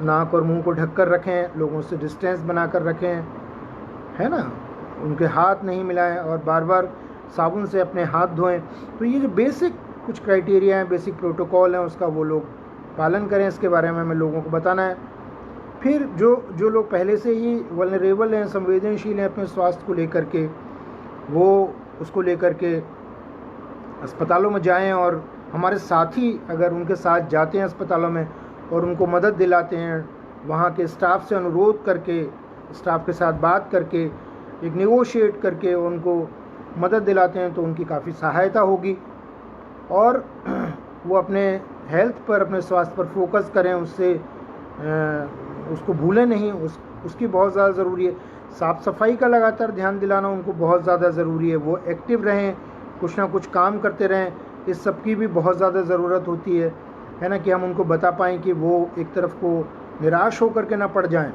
नाक और मुंह को ढककर रखें, लोगों से डिस्टेंस बनाकर रखें, है ना, उनके हाथ नहीं मिलाएं और बार बार साबुन से अपने हाथ धोएं। तो ये जो बेसिक कुछ क्राइटेरिया हैं, बेसिक प्रोटोकॉल हैं, उसका वो लोग पालन करें, इसके बारे में हमें लोगों को बताना है। फिर जो लोग पहले से ही वल्नरेबल हैं, संवेदनशील हैं अपने स्वास्थ्य को लेकर के, वो उसको लेकर के अस्पतालों में जाएं, और हमारे साथी अगर उनके साथ जाते हैं अस्पतालों में और उनको मदद दिलाते हैं, वहाँ के स्टाफ से अनुरोध करके, स्टाफ के साथ बात करके, एक नेगोशिएट करके उनको मदद दिलाते हैं, तो उनकी काफ़ी सहायता होगी। और वो अपने हेल्थ पर, अपने स्वास्थ्य पर फोकस करें, उसको भूलें नहीं, उसकी बहुत ज़्यादा ज़रूरी है। साफ़ सफाई का लगातार ध्यान दिलाना उनको बहुत ज़्यादा ज़रूरी है। वो एक्टिव रहें, कुछ ना कुछ काम करते रहें, इस सब की भी बहुत ज़्यादा ज़रूरत होती है ना, कि हम उनको बता पाएँ कि वो एक तरफ को निराश होकर के ना पड़ जाएं,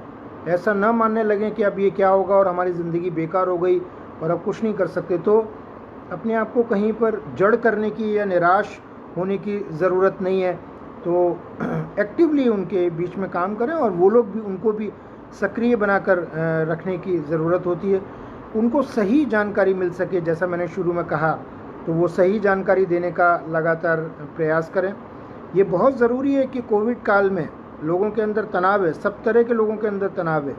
ऐसा ना मानने लगें कि अब ये क्या होगा और हमारी ज़िंदगी बेकार हो गई और अब कुछ नहीं कर सकते। तो अपने आप को कहीं पर जड़ करने की या निराश होने की ज़रूरत नहीं है। तो एक्टिवली उनके बीच में काम करें, और वो लोग भी, उनको भी सक्रिय बनाकर रखने की ज़रूरत होती है। उनको सही जानकारी मिल सके, जैसा मैंने शुरू में कहा, तो वो सही जानकारी देने का लगातार प्रयास करें। ये बहुत ज़रूरी है कि कोविड काल में लोगों के अंदर तनाव है, सब तरह के लोगों के अंदर तनाव है,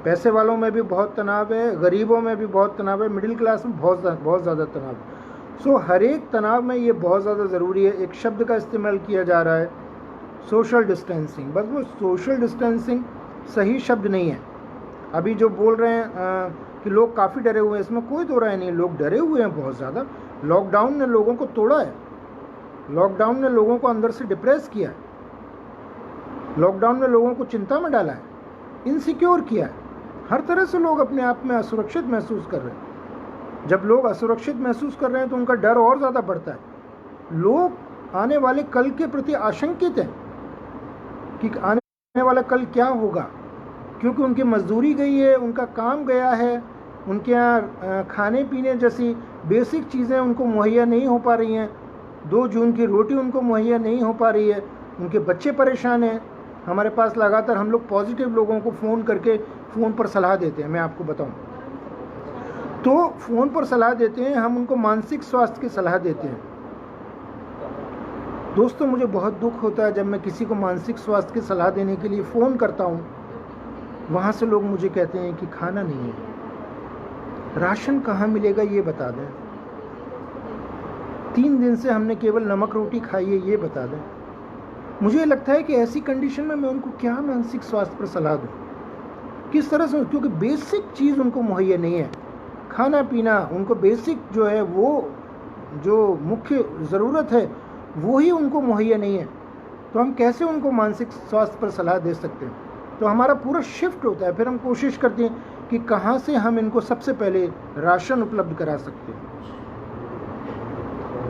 पैसे वालों में भी बहुत तनाव है, गरीबों में भी बहुत तनाव है, मिडिल क्लास में बहुत ज़्यादा तनाव है। सो हर एक तनाव में ये बहुत ज़्यादा ज़रूरी है। एक शब्द का इस्तेमाल किया जा रहा है, सोशल डिस्टेंसिंग। बस वो सोशल डिस्टेंसिंग सही शब्द नहीं है। अभी जो बोल रहे हैं कि लोग काफ़ी डरे हुए हैं, इसमें कोई दो राय नहीं, लोग डरे हुए हैं बहुत ज़्यादा। लॉकडाउन ने लोगों को तोड़ा है, लॉकडाउन ने लोगों को अंदर से डिप्रेस किया है, लॉकडाउन ने लोगों को चिंता में डाला है, इनसिक्योर किया है। हर तरह से लोग अपने आप में असुरक्षित महसूस कर रहे हैं। जब लोग असुरक्षित महसूस कर रहे हैं तो उनका डर और ज़्यादा बढ़ता है। लोग आने वाले कल के प्रति आशंकित हैं कि आने वाला कल क्या होगा, क्योंकि उनकी मजदूरी गई है, उनका काम गया है, उनके यहाँ खाने पीने जैसी बेसिक चीज़ें उनको मुहैया नहीं हो पा रही हैं, 2 जून की रोटी उनको मुहैया नहीं हो पा रही है, उनके बच्चे परेशान हैं। हमारे पास लगातार हम लोग पॉजिटिव लोगों को फ़ोन करके फ़ोन पर सलाह देते हैं, मैं आपको बताऊं। तो फ़ोन पर सलाह देते हैं, हम उनको मानसिक स्वास्थ्य की सलाह देते हैं। दोस्तों, मुझे बहुत दुख होता है जब मैं किसी को मानसिक स्वास्थ्य की सलाह देने के लिए फ़ोन करता हूँ, वहाँ से लोग मुझे कहते हैं कि खाना नहीं है, राशन कहाँ मिलेगा ये बता दें, 3 दिन से हमने केवल नमक रोटी खाई है ये बता दें। मुझे लगता है कि ऐसी कंडीशन में मैं उनको क्या मानसिक स्वास्थ्य पर सलाह दूँ, किस तरह से, क्योंकि बेसिक चीज़ उनको मुहैया नहीं है। खाना पीना उनको बेसिक जो है, वो जो मुख्य ज़रूरत है वो ही उनको मुहैया नहीं है, तो हम कैसे उनको मानसिक स्वास्थ्य पर सलाह दे सकते हैं। तो हमारा पूरा शिफ्ट होता है, फिर हम कोशिश करते हैं कि कहाँ से हम इनको सबसे पहले राशन उपलब्ध करा सकते हैं,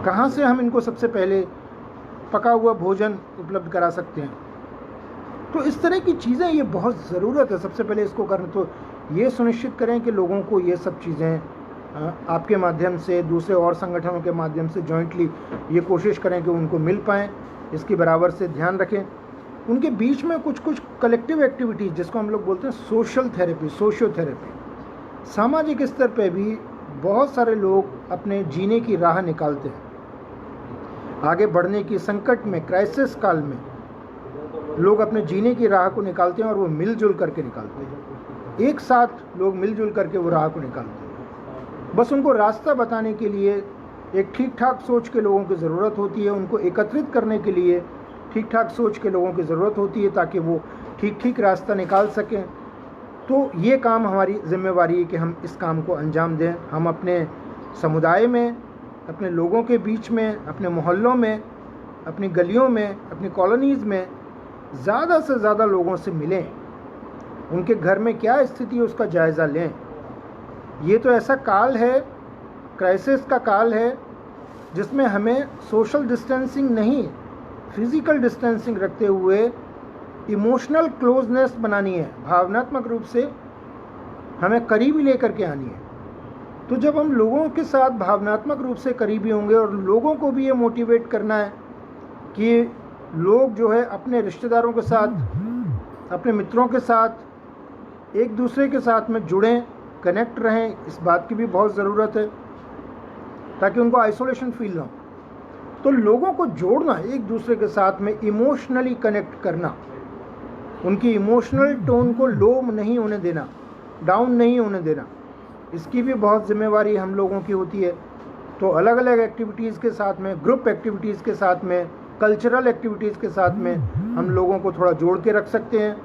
कहाँ से हम इनको सबसे पहले पका हुआ भोजन उपलब्ध करा सकते हैं। तो इस तरह की चीज़ें, ये बहुत ज़रूरत है सबसे पहले इसको करना। तो ये सुनिश्चित करें कि लोगों को ये सब चीज़ें आपके माध्यम से, दूसरे और संगठनों के माध्यम से जॉइंटली ये कोशिश करें कि उनको मिल पाएँ, इसकी बराबर से ध्यान रखें। उनके बीच में कुछ कलेक्टिव एक्टिविटीज़, जिसको हम लोग बोलते हैं सोशल थेरेपी, सोशियोथेरेपी, सामाजिक स्तर पे भी बहुत सारे लोग अपने जीने की राह निकालते हैं। आगे बढ़ने की संकट में, क्राइसिस काल में लोग अपने जीने की राह को निकालते हैं, और वो मिलजुल करके निकालते हैं। एक साथ लोग मिलजुल करके वो राह को निकालते हैं। बस उनको रास्ता बताने के लिए एक ठीक ठाक सोच के लोगों की ज़रूरत होती है, उनको एकत्रित करने के लिए ठीक ठाक सोच के लोगों की ज़रूरत होती है, ताकि वो ठीक रास्ता निकाल सकें। तो ये काम, हमारी जिम्मेवारी है कि हम इस काम को अंजाम दें। हम अपने समुदाय में, अपने लोगों के बीच में, अपने मोहल्लों में, अपनी गलियों में, अपनी कॉलोनीज़ में ज़्यादा से ज़्यादा लोगों से मिलें, उनके घर में क्या स्थिति है उसका जायज़ा लें। ये तो ऐसा काल है, क्राइसिस का काल है, जिसमें हमें सोशल डिस्टेंसिंग नहीं, फिज़िकल डिस्टेंसिंग रखते हुए इमोशनल क्लोजनेस बनानी है। भावनात्मक रूप से हमें करीबी लेकर के आनी है। तो जब हम लोगों के साथ भावनात्मक रूप से करीबी होंगे, और लोगों को भी ये मोटिवेट करना है कि लोग जो है अपने रिश्तेदारों के साथ, अपने मित्रों के साथ, एक दूसरे के साथ में जुड़ें, कनेक्ट रहें, इस बात की भी बहुत ज़रूरत है, ताकि उनको आइसोलेशन फील ना हो। तो लोगों को जोड़ना, एक दूसरे के साथ में इमोशनली कनेक्ट करना, उनकी इमोशनल टोन को लो नहीं होने देना, डाउन नहीं होने देना, इसकी भी बहुत जिम्मेवारी हम लोगों की होती है। तो अलग अलग एक्टिविटीज़ के साथ में, ग्रुप एक्टिविटीज़ के साथ में, कल्चरल एक्टिविटीज़ के साथ में हम लोगों को थोड़ा जोड़ के रख सकते हैं।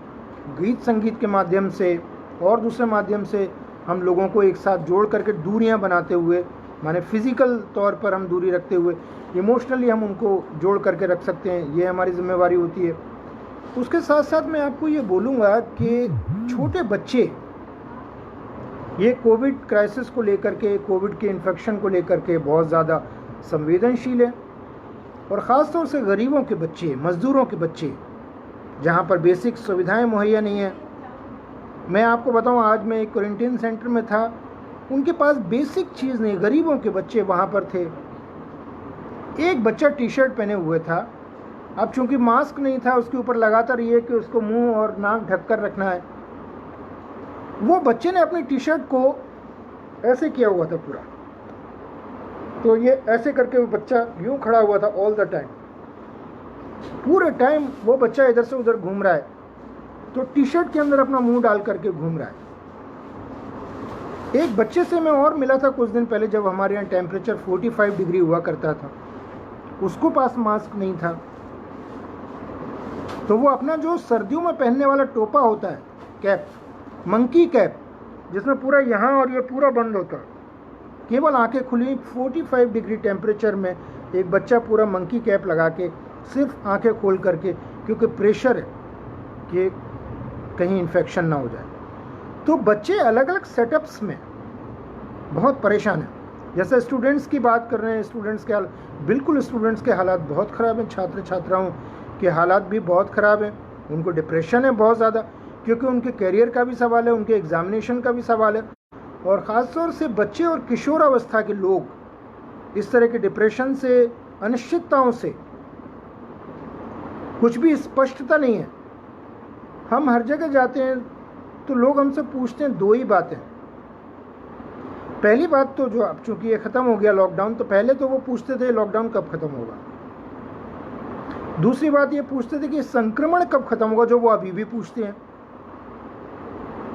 गीत संगीत के माध्यम से और दूसरे माध्यम से हम लोगों को एक साथ जोड़ करके दूरियां बनाते हुए, माने फिज़िकल तौर पर हम दूरी रखते हुए इमोशनली हम उनको जोड़ करके रख सकते हैं। ये हमारी जिम्मेवारी होती है। उसके साथ साथ मैं आपको ये बोलूँगा कि छोटे बच्चे ये कोविड क्राइसिस को लेकर के, कोविड के इन्फेक्शन को लेकर के बहुत ज़्यादा संवेदनशील है, और ख़ास तौर से गरीबों के बच्चे, मज़दूरों के बच्चे, जहाँ पर बेसिक सुविधाएं मुहैया नहीं है। मैं आपको बताऊं, आज मैं एक क्वारंटीन सेंटर में था, उनके पास बेसिक चीज़ नहीं, गरीबों के बच्चे वहाँ पर थे। एक बच्चा टी शर्ट पहने हुए था, अब चूंकि मास्क नहीं था उसके ऊपर लगातार ये कि उसको मुंह और नाक ढक कर रखना है, वो बच्चे ने अपनी टी शर्ट को ऐसे किया हुआ था पूरा, तो ये ऐसे करके वो बच्चा यूं खड़ा हुआ था ऑल द टाइम, पूरे टाइम वो बच्चा इधर से उधर घूम रहा है, तो टी शर्ट के अंदर अपना मुंह डाल करके घूम रहा है। एक बच्चे से मैं और मिला था कुछ दिन पहले, जब हमारे यहाँ टेम्परेचर 45 डिग्री हुआ करता था, उसको पास मास्क नहीं था, तो वो अपना जो सर्दियों में पहनने वाला टोपा होता है, कैप, मंकी कैप, जिसमें पूरा यहाँ और ये पूरा बंद होता है, केवल आंखें खुली, 45 डिग्री टेम्परेचर में एक बच्चा पूरा मंकी कैप लगा के सिर्फ आंखें खोल करके, क्योंकि प्रेशर है कि कहीं इन्फेक्शन ना हो जाए। तो बच्चे अलग अलग सेटअप्स में बहुत परेशान हैं। जैसे स्टूडेंट्स की बात कर रहे हैं, स्टूडेंट्स के बिल्कुल स्टूडेंट्स के हालात बहुत ख़राब हैं, छात्र छात्राओं के हालात भी बहुत ख़राब हैं, उनको डिप्रेशन है बहुत ज़्यादा, क्योंकि उनके करियर का भी सवाल है, उनके एग्जामिनेशन का भी सवाल है, और ख़ास तौर से बच्चे और किशोरावस्था के लोग इस तरह के डिप्रेशन से, अनिश्चितताओं से, कुछ भी स्पष्टता नहीं है। हम हर जगह जाते हैं तो लोग हमसे पूछते हैं दो ही बातें, पहली बात तो जो अब चूंकि ये ख़त्म हो गया लॉकडाउन, तो पहले तो वो पूछते थे लॉकडाउन कब ख़त्म होगा। दूसरी बात ये पूछते थे कि संक्रमण कब ख़त्म होगा, जो वो अभी भी पूछते हैं।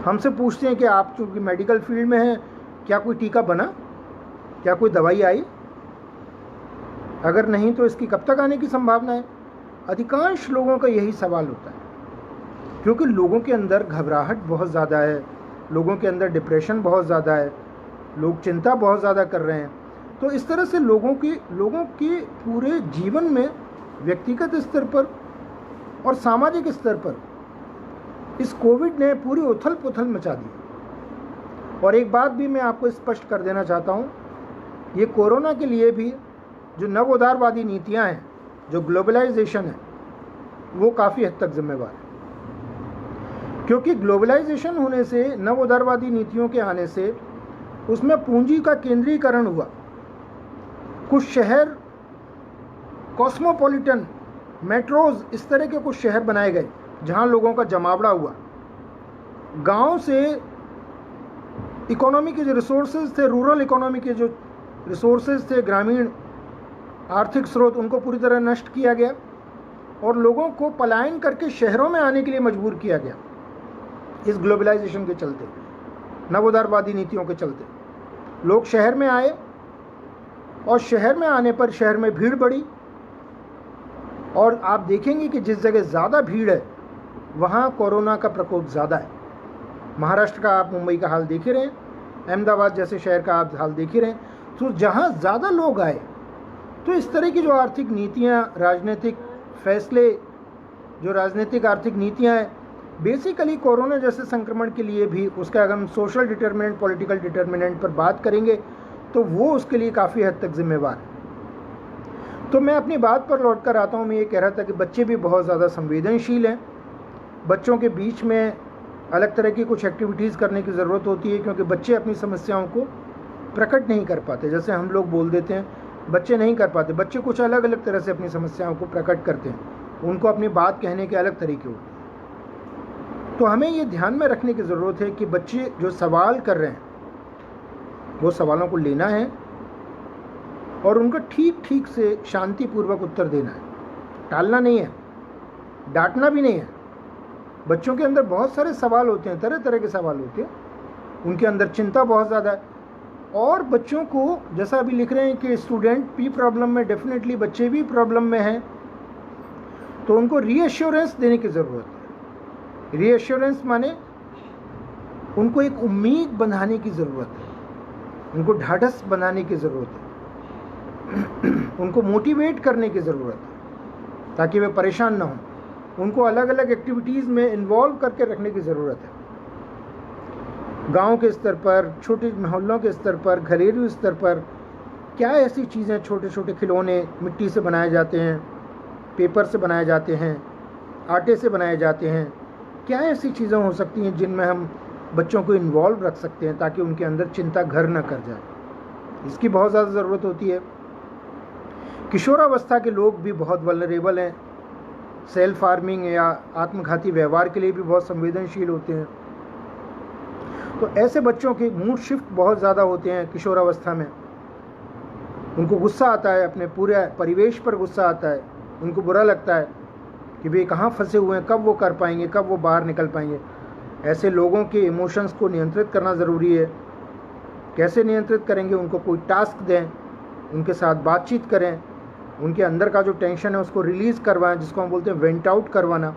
हमसे पूछते हैं कि आप चूँकि मेडिकल फील्ड में हैं, क्या कोई टीका बना, क्या कोई दवाई आई, अगर नहीं तो इसकी कब तक आने की संभावना है। अधिकांश लोगों का यही सवाल होता है, क्योंकि लोगों के अंदर घबराहट बहुत ज़्यादा है, लोगों के अंदर डिप्रेशन बहुत ज़्यादा है, लोग चिंता बहुत ज़्यादा कर रहे हैं। तो इस तरह से लोगों के पूरे जीवन में व्यक्तिगत स्तर पर और सामाजिक स्तर पर इस कोविड ने पूरी उथल पुथल मचा दी। और एक बात भी मैं आपको स्पष्ट कर देना चाहता हूँ, ये कोरोना के लिए भी जो नव उदारवादी नीतियाँ हैं, जो ग्लोबलाइजेशन है, वो काफ़ी हद तक जिम्मेवार है। क्योंकि ग्लोबलाइजेशन होने से, नव उदारवादी नीतियों के आने से, उसमें पूंजी का केंद्रीकरण हुआ। कुछ शहर कॉस्मोपॉलिटन मेट्रोज, इस तरह के कुछ शहर बनाए गए जहां लोगों का जमावड़ा हुआ। गांव से इकोनॉमी के जो रिसोर्सेज थे, रूरल इकोनॉमी के जो रिसोर्सेज थे, ग्रामीण आर्थिक स्रोत, उनको पूरी तरह नष्ट किया गया और लोगों को पलायन करके शहरों में आने के लिए मजबूर किया गया। इस ग्लोबलाइजेशन के चलते, नवोदारवादी नीतियों के चलते लोग शहर में आए और शहर में आने पर शहर में भीड़ बढ़ी। और आप देखेंगे कि जिस जगह ज़्यादा भीड़ है वहाँ कोरोना का प्रकोप ज़्यादा है। महाराष्ट्र का आप मुंबई का हाल देख ही रहे हैं, अहमदाबाद जैसे शहर का आप हाल देख ही रहे हैं। तो जहाँ ज़्यादा लोग आए, तो इस तरह की जो आर्थिक नीतियाँ, राजनीतिक फैसले, जो राजनीतिक आर्थिक नीतियाँ हैं, बेसिकली कोरोना जैसे संक्रमण के लिए भी, उसका अगर हम सोशल डिटर्मिनेंट, पॉलिटिकल डिटर्मिनेंट पर बात करेंगे तो वो उसके लिए काफ़ी हद तक जिम्मेवार है। तो मैं अपनी बात पर लौट कर आता हूँ। मैं ये कह रहा था कि बच्चे भी बहुत ज़्यादा संवेदनशील हैं। बच्चों के बीच में अलग तरह की कुछ एक्टिविटीज़ करने की ज़रूरत होती है, क्योंकि बच्चे अपनी समस्याओं को प्रकट नहीं कर पाते। जैसे हम लोग बोल देते हैं, बच्चे नहीं कर पाते। बच्चे कुछ अलग अलग तरह से अपनी समस्याओं को प्रकट करते हैं, उनको अपनी बात कहने के अलग तरीके होते हैं। तो हमें ये ध्यान में रखने की ज़रूरत है कि बच्चे जो सवाल कर रहे हैं, वो सवालों को लेना है और उनका ठीक ठीक से शांतिपूर्वक उत्तर देना है। टालना नहीं है, डांटना भी नहीं है। बच्चों के अंदर बहुत सारे सवाल होते हैं, तरह तरह के सवाल होते हैं, उनके अंदर चिंता बहुत ज़्यादा है। और बच्चों को, जैसा अभी लिख रहे हैं कि स्टूडेंट भी प्रॉब्लम में, डेफिनेटली बच्चे भी प्रॉब्लम में हैं, तो उनको रीअश्योरेंस देने की ज़रूरत है। रीअश्योरेंस माने उनको एक उम्मीद बनाने की ज़रूरत है, उनको ढाढ़स बनाने की ज़रूरत है, उनको मोटिवेट करने की ज़रूरत है ताकि वे परेशान ना हों। उनको अलग अलग एक्टिविटीज़ में इन्वॉल्व करके रखने की ज़रूरत है। गांव के स्तर पर, छोटे मोहल्लों के स्तर पर, घरेलू स्तर पर क्या ऐसी चीज़ें, छोटे छोटे खिलौने मिट्टी से बनाए जाते हैं, पेपर से बनाए जाते हैं, आटे से बनाए जाते हैं, क्या ऐसी चीज़ें हो सकती हैं जिनमें हम बच्चों को इन्वॉल्व रख सकते हैं ताकि उनके अंदर चिंता घर न कर जाए। इसकी बहुत ज़्यादा ज़रूरत होती है। किशोरावस्था के लोग भी बहुत वल्नरेबल हैं, सेल्फ हार्मिंग या आत्मघाती व्यवहार के लिए भी बहुत संवेदनशील होते हैं। तो ऐसे बच्चों के मूड शिफ्ट बहुत ज़्यादा होते हैं किशोरावस्था में। उनको गुस्सा आता है, अपने पूरे परिवेश पर गुस्सा आता है, उनको बुरा लगता है कि वे कहाँ फंसे हुए हैं, कब वो कर पाएंगे, कब वो बाहर निकल पाएंगे। ऐसे लोगों के इमोशंस को नियंत्रित करना ज़रूरी है। कैसे नियंत्रित करेंगे? उनको कोई टास्क दें, उनके साथ बातचीत करें, उनके अंदर का जो टेंशन है उसको रिलीज़ करवाएं, जिसको हम बोलते हैं वेंट आउट करवाना।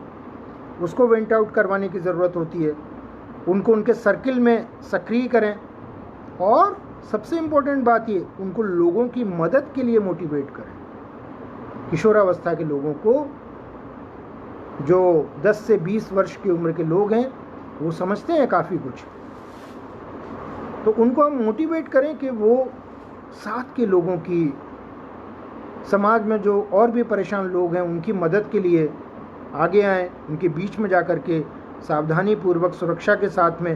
उसको वेंट आउट करवाने की ज़रूरत होती है। उनको उनके सर्किल में सक्रिय करें और सबसे इम्पोर्टेंट बात ये, उनको लोगों की मदद के लिए मोटिवेट करें। किशोरावस्था के लोगों को, जो 10 से 20 वर्ष की उम्र के लोग हैं, वो समझते हैं काफ़ी कुछ, तो उनको हम मोटिवेट करें कि वो साथ के लोगों की, समाज में जो और भी परेशान लोग हैं उनकी मदद के लिए आगे आएँ, उनके बीच में जा कर के सावधानी पूर्वक, सुरक्षा के साथ में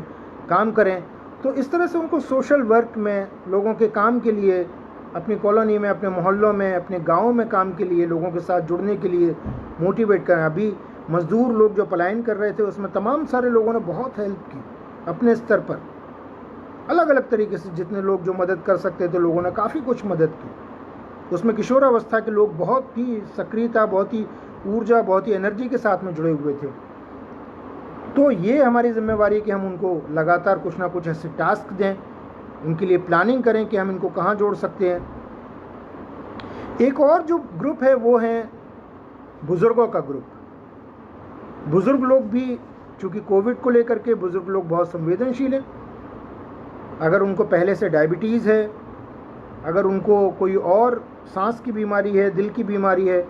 काम करें। तो इस तरह से उनको सोशल वर्क में, लोगों के काम के लिए, अपनी कॉलोनी में, अपने मोहल्लों में, अपने गाँव में काम के लिए, लोगों के साथ जुड़ने के लिए मोटिवेट करें। अभी मज़दूर लोग जो पलायन कर रहे थे, उसमें तमाम सारे लोगों ने बहुत हेल्प की अपने स्तर पर। अलग अलग तरीके से जितने लोग जो मदद कर सकते थे लोगों ने काफ़ी कुछ मदद की। उसमें किशोरावस्था के लोग बहुत ही सक्रियता, बहुत ही ऊर्जा, बहुत ही एनर्जी के साथ में जुड़े हुए थे। तो ये हमारी जिम्मेवारी है कि हम उनको लगातार कुछ ना कुछ ऐसे टास्क दें, उनके लिए प्लानिंग करें कि हम इनको कहाँ जोड़ सकते हैं। एक और जो ग्रुप है वो है बुज़ुर्गों का ग्रुप। बुज़ुर्ग लोग भी, चूँकि कोविड को लेकर के बुज़ुर्ग लोग बहुत संवेदनशील हैं। अगर उनको पहले से डायबिटीज़ है, अगर उनको कोई और सांस की बीमारी है, दिल की बीमारी है,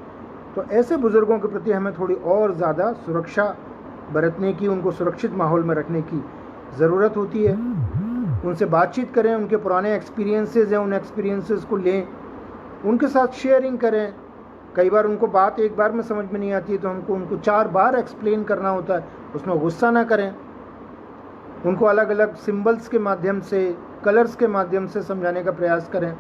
तो ऐसे बुज़ुर्गों के प्रति हमें थोड़ी और ज़्यादा सुरक्षा बरतने की, उनको सुरक्षित माहौल में रखने की ज़रूरत होती है। उनसे बातचीत करें, उनके पुराने एक्सपीरियंसेस हैं, उन एक्सपीरियंसेस को लें, उनके साथ शेयरिंग करें। कई बार उनको बात एक बार में समझ में नहीं आती है तो हमको उनको 4 बार एक्सप्लेन करना होता है, उसमें गुस्सा ना करें। उनको अलग अलग सिंबल्स के माध्यम से, कलर्स के माध्यम से समझाने का प्रयास करें,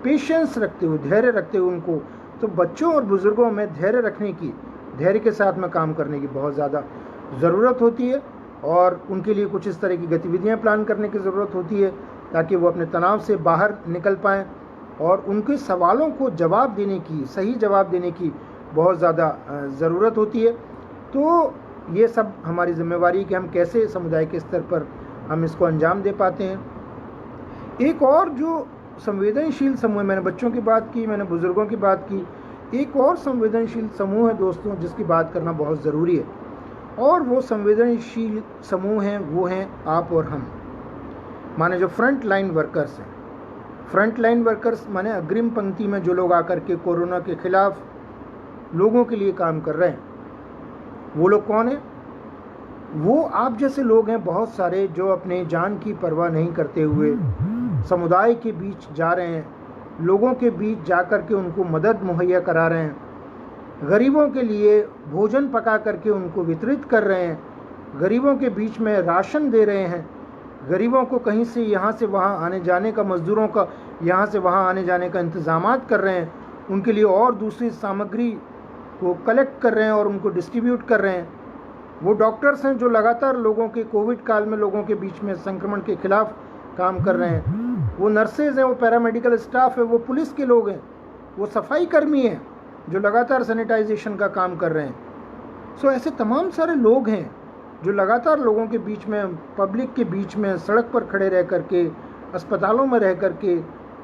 पेशेंस रखते हुए, धैर्य रखते हुए उनको। तो बच्चों और बुज़ुर्गों में धैर्य रखने की, धैर्य के साथ में काम करने की बहुत ज़्यादा ज़रूरत होती है, और उनके लिए कुछ इस तरह की गतिविधियाँ प्लान करने की ज़रूरत होती है ताकि वो अपने तनाव से बाहर निकल पाएँ, और उनके सवालों को जवाब देने की, सही जवाब देने की बहुत ज़्यादा ज़रूरत होती है। तो ये सब हमारी जिम्मेवारी है कि हम कैसे समुदाय के स्तर पर हम इसको अंजाम दे पाते हैं। एक और जो संवेदनशील समूह है, मैंने बच्चों की बात की, मैंने बुज़ुर्गों की बात की, एक और संवेदनशील समूह है दोस्तों जिसकी बात करना बहुत ज़रूरी है, और वो संवेदनशील समूह हैं, वो हैं आप और हम। माने जो फ्रंट लाइन वर्कर्स हैं। फ्रंट लाइन वर्कर्स माने अग्रिम पंक्ति में जो लोग आकर के कोरोना के खिलाफ लोगों के लिए काम कर रहे हैं। वो लोग कौन हैं? वो आप जैसे लोग हैं बहुत सारे, जो अपने जान की परवाह नहीं करते हुए समुदाय के बीच जा रहे हैं, लोगों के बीच जा कर के उनको मदद मुहैया करा रहे हैं, गरीबों के लिए भोजन पका करके उनको वितरित कर रहे हैं, गरीबों के बीच में राशन दे रहे हैं, गरीबों को कहीं से यहाँ से वहाँ आने जाने का, मज़दूरों का यहाँ से वहाँ आने जाने का इंतज़ामात कर रहे हैं, उनके लिए और दूसरी सामग्री को कलेक्ट कर रहे हैं और उनको डिस्ट्रीब्यूट कर रहे हैं। वो डॉक्टर्स हैं जो लगातार लोगों के, कोविड काल में लोगों के बीच में संक्रमण के खिलाफ काम कर रहे हैं। वो नर्सेज हैं, वो पैरामेडिकल स्टाफ है, वो पुलिस के लोग हैं, वो सफाई कर्मी हैं जो लगातार सैनिटाइजेशन का काम कर रहे हैं। सो ऐसे तमाम सारे लोग हैं जो लगातार लोगों के बीच में, पब्लिक के बीच में, सड़क पर खड़े रह कर के, अस्पतालों में रह कर के,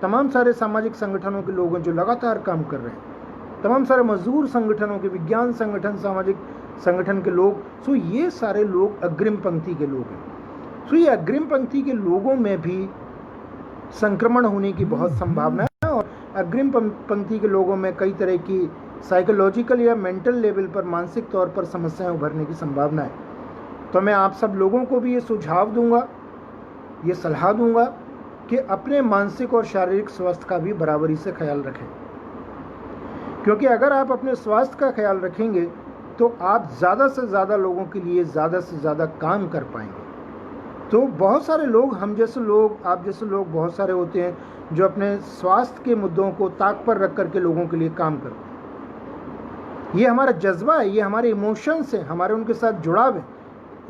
तमाम सारे सामाजिक संगठनों के लोग हैं जो लगातार काम कर रहे हैं, तमाम सारे मजदूर संगठनों के, विज्ञान संगठन, सामाजिक संगठन के लोग। सो ये सारे लोग अग्रिम पंक्ति के लोग हैं। सो ये अग्रिम पंक्ति के लोगों में भी संक्रमण होने की बहुत संभावना है, और अग्रिम पंक्ति के लोगों में कई तरह की साइकोलॉजिकल या मेंटल लेवल पर, मानसिक तौर पर समस्याएं उभरने की संभावना है। तो मैं आप सब लोगों को भी ये सुझाव दूंगा, ये सलाह दूंगा कि अपने मानसिक और शारीरिक स्वास्थ्य का भी बराबरी से ख्याल रखें, क्योंकि अगर आप अपने स्वास्थ्य का ख्याल रखेंगे तो आप ज़्यादा से ज़्यादा लोगों के लिए ज़्यादा से ज़्यादा काम कर पाएंगे। तो बहुत सारे लोग, हम जैसे लोग, आप जैसे लोग बहुत सारे होते हैं जो अपने स्वास्थ्य के मुद्दों को ताक पर रख करके लोगों के लिए काम करते हैं। ये हमारा जज्बा है, ये हमारे इमोशंस है, हमारे उनके साथ जुड़ाव है,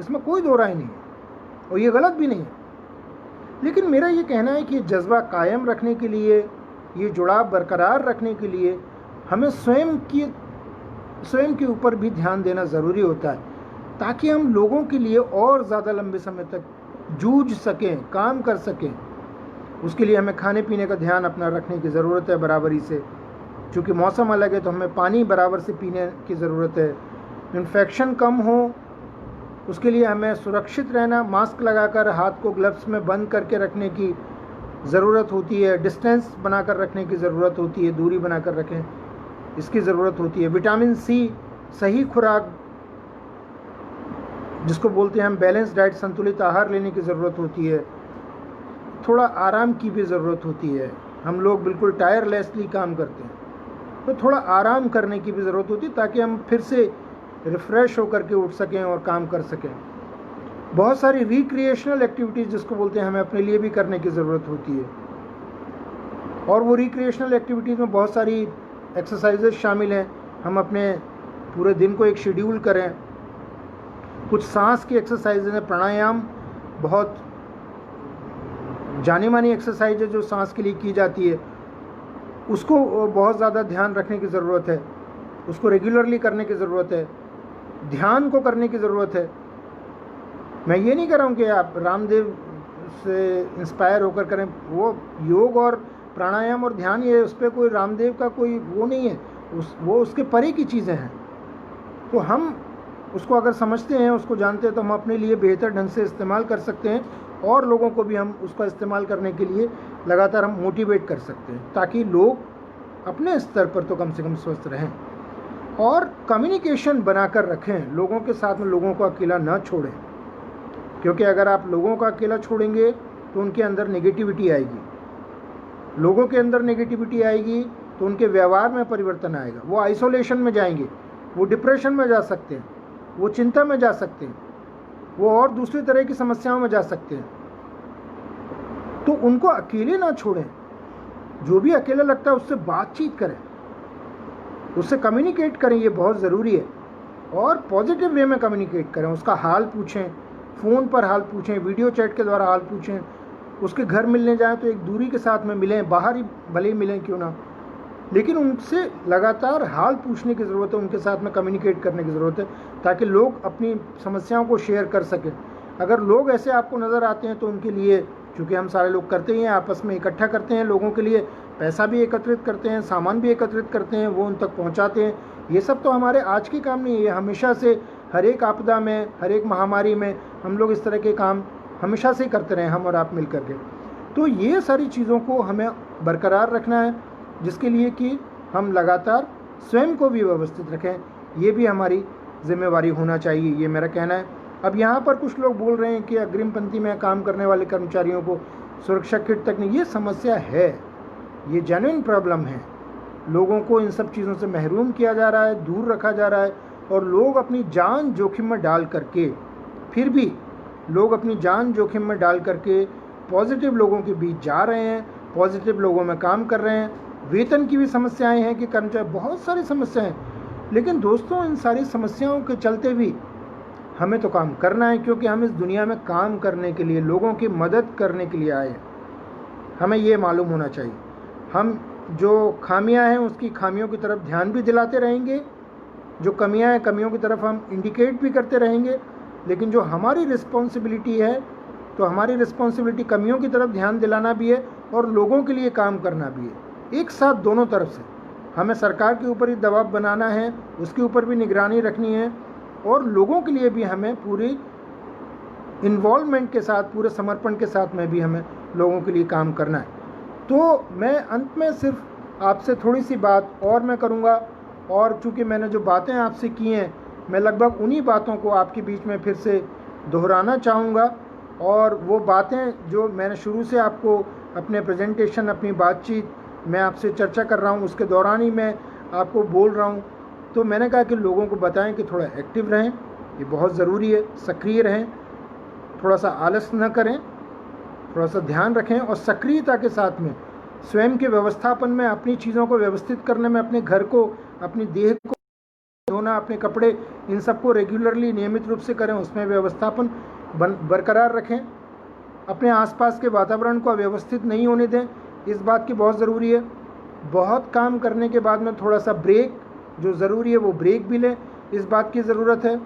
इसमें कोई दो राय नहीं है और ये गलत भी नहीं है। लेकिन मेरा ये कहना है कि ये जज्बा कायम रखने के लिए, ये जुड़ाव बरकरार रखने के लिए हमें स्वयं के ऊपर भी ध्यान देना ज़रूरी होता है, ताकि हम लोगों के लिए और ज़्यादा लंबे समय तक जूझ सकें, काम कर सकें। उसके लिए हमें खाने पीने का ध्यान अपना रखने की ज़रूरत है बराबरी से, क्योंकि मौसम अलग है तो हमें पानी बराबर से पीने की ज़रूरत है। इन्फेक्शन कम हो उसके लिए हमें सुरक्षित रहना, मास्क लगाकर, हाथ को ग्लव्स में बंद करके रखने की ज़रूरत होती है, डिस्टेंस बनाकर रखने की ज़रूरत होती है, दूरी बनाकर रखें, इसकी ज़रूरत होती है। विटामिन सी, सही खुराक जिसको बोलते हैं हम बैलेंस डाइट, संतुलित आहार लेने की ज़रूरत होती है। थोड़ा आराम की भी ज़रूरत होती है, हम लोग बिल्कुल टायरलेसली काम करते हैं, तो थोड़ा आराम करने की भी ज़रूरत होती है ताकि हम फिर से रिफ़्रेश होकर के उठ सकें और काम कर सकें। बहुत सारी रिक्रिएशनल एक्टिविटीज़ जिसको बोलते हैं हमें अपने लिए भी करने की ज़रूरत होती है, और वो रिक्रिएशनल एक्टिविटीज़ में बहुत सारी एक्सरसाइजेज शामिल हैं। हम अपने पूरे दिन को एक शेड्यूल करें, कुछ सांस की एक्सरसाइजेज हैं, प्राणायाम बहुत जानी मानी एक्सरसाइज है जो सांस के लिए की जाती है, उसको बहुत ज़्यादा ध्यान रखने की ज़रूरत है, उसको रेगुलरली करने की ज़रूरत है, ध्यान को करने की ज़रूरत है। मैं ये नहीं कह रहा हूँ कि आप रामदेव से इंस्पायर होकर करें, वो योग और प्राणायाम और ध्यान, ये उस पर कोई रामदेव का कोई वो नहीं है, वो उसके परे की चीज़ें हैं। तो हम उसको अगर समझते हैं, उसको जानते हैं, तो हम अपने लिए बेहतर ढंग से इस्तेमाल कर सकते हैं और लोगों को भी हम उसका इस्तेमाल करने के लिए लगातार हम मोटिवेट कर सकते हैं, ताकि लोग अपने स्तर पर तो कम से कम स्वस्थ रहें। और कम्युनिकेशन बनाकर रखें लोगों के साथ में, लोगों को अकेला ना छोड़ें, क्योंकि अगर आप लोगों को अकेला छोड़ेंगे तो उनके अंदर नेगेटिविटी आएगी, लोगों के अंदर नेगेटिविटी आएगी तो उनके व्यवहार में परिवर्तन आएगा, वो आइसोलेशन में जाएंगे, वो डिप्रेशन में जा सकते हैं, वो चिंता में जा सकते हैं, वो और दूसरी तरह की समस्याओं में जा सकते हैं। तो उनको अकेले ना छोड़ें, जो भी अकेला लगता है उससे बातचीत करें, उससे कम्युनिकेट करें, ये बहुत ज़रूरी है। और पॉजिटिव वे में कम्युनिकेट करें, उसका हाल पूछें, फ़ोन पर हाल पूछें, वीडियो चैट के द्वारा हाल पूछें, उसके घर मिलने जाएं तो एक दूरी के साथ में मिलें, बाहर ही भले ही मिलें क्यों ना, लेकिन उनसे लगातार हाल पूछने की ज़रूरत है, उनके साथ में कम्युनिकेट करने की ज़रूरत है, ताकि लोग अपनी समस्याओं को शेयर कर सकें। अगर लोग ऐसे आपको नज़र आते हैं तो उनके लिए, चूँकि हम सारे लोग करते ही हैं, आपस में इकट्ठा करते हैं, लोगों के लिए पैसा भी एकत्रित करते हैं, सामान भी एकत्रित करते हैं, वो उन तक पहुँचाते हैं, ये सब तो हमारे आज के काम नहीं है, ये हमेशा से हर एक आपदा में, हर एक महामारी में हम लोग इस तरह के काम हमेशा से ही करते रहे, हम और आप मिल करके। तो ये सारी चीज़ों को हमें बरकरार रखना है, जिसके लिए कि हम लगातार स्वयं को भी व्यवस्थित रखें, ये भी हमारी जिम्मेवारी होना चाहिए, ये मेरा कहना है। अब यहाँ पर कुछ लोग बोल रहे हैं कि अग्रिम पंक्ति में काम करने वाले कर्मचारियों को सुरक्षा किट तक नहीं, ये समस्या है, ये जेन्युइन प्रॉब्लम है, लोगों को इन सब चीज़ों से महरूम किया जा रहा है, दूर रखा जा रहा है, और लोग अपनी जान जोखिम में डाल करके, फिर भी लोग अपनी जान जोखिम में डाल करके पॉजिटिव लोगों के बीच जा रहे हैं, पॉजिटिव लोगों में काम कर रहे हैं। वेतन की भी समस्याएं हैं कि कर्मचारी, बहुत सारी समस्याएं, लेकिन दोस्तों इन सारी समस्याओं के चलते भी हमें तो काम करना है, क्योंकि हम इस दुनिया में काम करने के लिए, लोगों की मदद करने के लिए आए हैं। हमें ये मालूम होना चाहिए, हम जो खामियां हैं उसकी खामियों की तरफ ध्यान भी दिलाते रहेंगे, जो कमियां हैं कमियों की तरफ हम इंडिकेट भी करते रहेंगे, लेकिन जो हमारी रिस्पॉन्सिबिलिटी है, तो हमारी रिस्पॉन्सिबिलिटी कमियों की तरफ ध्यान दिलाना भी है और लोगों के लिए काम करना भी है, एक साथ दोनों तरफ से। हमें सरकार के ऊपर ही दबाव बनाना है, उसके ऊपर भी निगरानी रखनी है, और लोगों के लिए भी हमें पूरी इन्वॉल्वमेंट के साथ, पूरे समर्पण के साथ में भी हमें लोगों के लिए काम करना है। तो मैं अंत में सिर्फ आपसे थोड़ी सी बात और मैं करूँगा, और चूँकि मैंने जो बातें आपसे की हैं, मैं लगभग उन्हीं बातों को आपके बीच में फिर से दोहराना चाहूँगा, और वो बातें जो मैंने शुरू से आपको अपने प्रेजेंटेशन, अपनी बातचीत मैं आपसे चर्चा कर रहा हूँ, उसके दौरान ही मैं आपको बोल रहा हूँ। तो मैंने कहा कि लोगों को बताएं कि थोड़ा एक्टिव रहें, ये बहुत ज़रूरी है, सक्रिय रहें, थोड़ा सा आलस न करें, थोड़ा सा ध्यान रखें, और सक्रियता के साथ में स्वयं के व्यवस्थापन में, अपनी चीज़ों को व्यवस्थित करने में, अपने घर को, अपनी देह को धोना, अपने कपड़े, इन सबको रेगुलरली नियमित रूप से करें, उसमें व्यवस्थापन बरकरार रखें। अपने आसपास के वातावरण को अव्यवस्थित नहीं होने दें, इस बात की बहुत ज़रूरी है। बहुत काम करने के बाद में थोड़ा सा ब्रेक, जो ज़रूरी है वो ब्रेक भी लें, इस बात की ज़रूरत है।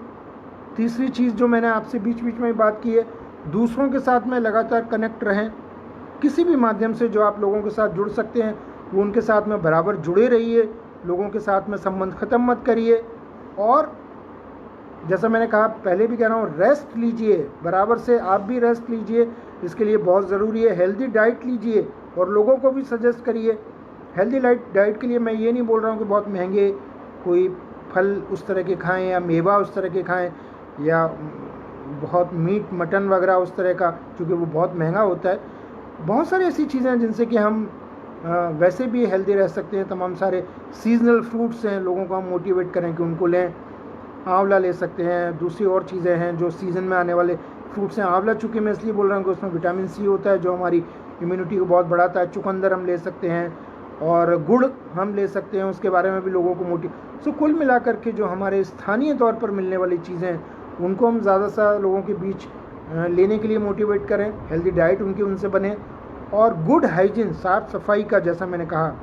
तीसरी चीज़ जो मैंने आपसे बीच बीच में बात की है, दूसरों के साथ में लगातार कनेक्ट रहें, किसी भी माध्यम से जो आप लोगों के साथ जुड़ सकते हैं वो उनके साथ में बराबर जुड़े रहिए, लोगों के साथ में संबंध ख़त्म मत करिए। और जैसा मैंने कहा, पहले भी कह रहा हूँ, रेस्ट लीजिए, बराबर से आप भी रेस्ट लीजिए, इसके लिए बहुत ज़रूरी है। हेल्दी डाइट लीजिए और लोगों को भी सजेस्ट करिए। हेल्दी डाइट के लिए मैं ये नहीं बोल रहा हूँ कि बहुत महंगे कोई फल उस तरह के खाएं, या मेवा उस तरह के खाएं, या बहुत मीट मटन वगैरह उस तरह का, क्योंकि वो बहुत महंगा होता है। बहुत सारी ऐसी चीज़ें हैं जिनसे कि हम वैसे भी हेल्दी रह सकते हैं। तमाम सारे सीजनल फ्रूट्स हैं, लोगों को हम मोटिवेट करें कि उनको लें। आंवला ले सकते हैं, दूसरी और चीज़ें हैं जो सीज़न में आने वाले फ्रूट्स हैं। आंवला चूँकि मैं इसलिए बोल रहा हूँ कि उसमें विटामिन सी होता है जो हमारी इम्यूनिटी को बहुत बढ़ाता है। चुकंदर हम ले सकते हैं, और गुड़ हम ले सकते हैं, उसके बारे में भी लोगों को सो कुल मिलाकर के जो हमारे स्थानीय तौर पर मिलने वाली चीज़ें हैं उनको हम ज़्यादा से लोगों के बीच लेने के लिए मोटिवेट करें। हेल्दी डाइट उनकी उनसे बने, और गुड हाइजीन, साफ़ सफाई का, जैसा मैंने कहा,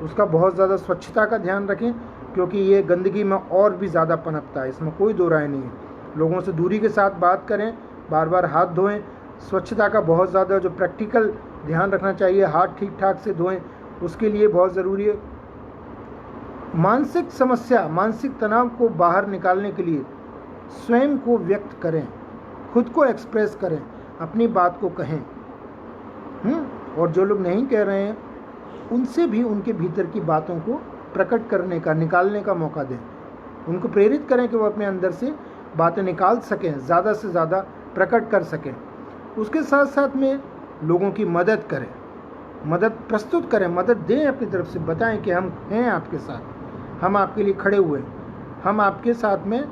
उसका बहुत ज़्यादा स्वच्छता का ध्यान रखें, क्योंकि ये गंदगी में और भी ज़्यादा पनपता है, इसमें कोई दो राय नहीं है। लोगों से दूरी के साथ बात करें, बार बार हाथ धोएं, स्वच्छता का बहुत ज़्यादा जो प्रैक्टिकल ध्यान रखना चाहिए, हाथ ठीक ठाक से धोएं, उसके लिए बहुत ज़रूरी है। मानसिक समस्या, मानसिक तनाव को बाहर निकालने के लिए स्वयं को व्यक्त करें, खुद को एक्सप्रेस करें, अपनी बात को कहें। और जो लोग नहीं कह रहे हैं उनसे भी उनके भीतर की बातों को प्रकट करने का, निकालने का मौका दें। उनको प्रेरित करें कि वो अपने अंदर से बातें निकाल सकें, ज़्यादा से ज़्यादा प्रकट कर सकें। उसके साथ साथ में लोगों की मदद करें, मदद प्रस्तुत करें, मदद दें अपनी तरफ से, बताएं कि हम हैं आपके साथ, हम आपके लिए खड़े हुए, हम आपके साथ में,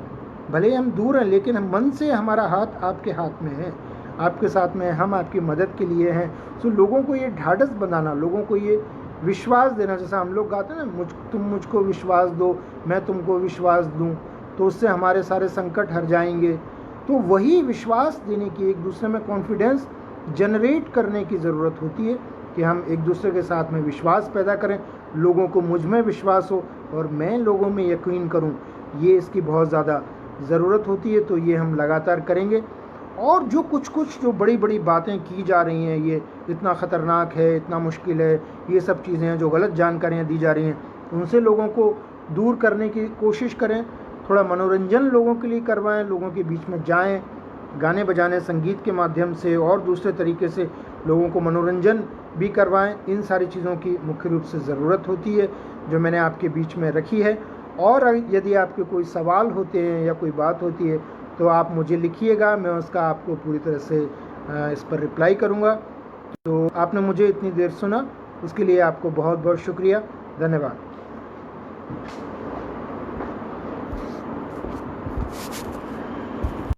भले ही हम दूर हैं लेकिन हम मन से, हमारा हाथ आपके हाथ में है, आपके साथ में, हम आपकी मदद के लिए हैं। सो लोगों को ये ढाढ़स बनाना, लोगों को ये विश्वास देना, जैसा हम लोग गाते हैं ना, तुम मुझको विश्वास दो, मैं तुमको विश्वास दूं, तो उससे हमारे सारे संकट हट जाएंगे। तो वही विश्वास देने की, एक दूसरे में कॉन्फिडेंस जनरेट करने की ज़रूरत होती है कि हम एक दूसरे के साथ में विश्वास पैदा करें, लोगों को मुझ में विश्वास हो और मैं लोगों में यकीन करूं, ये इसकी बहुत ज़्यादा ज़रूरत होती है। तो ये हम लगातार करेंगे। और जो कुछ जो बड़ी बड़ी बातें की जा रही हैं, ये इतना ख़तरनाक है, इतना मुश्किल है, ये सब चीज़ें हैं, जो गलत जानकारियाँ दी जा रही हैं, उनसे लोगों को दूर करने की कोशिश करें। थोड़ा मनोरंजन लोगों के लिए करवाएं, लोगों के बीच में जाएं, गाने बजाने, संगीत के माध्यम से और दूसरे तरीके से लोगों को मनोरंजन भी करवाएं। इन सारी चीज़ों की मुख्य रूप से ज़रूरत होती है, जो मैंने आपके बीच में रखी है। और यदि आपके कोई सवाल होते हैं या कोई बात होती है तो आप मुझे लिखिएगा, मैं उसका आपको पूरी तरह से इस पर रिप्लाई करूँगा। तो आपने मुझे इतनी देर सुना, उसके लिए आपको बहुत बहुत शुक्रिया, धन्यवाद।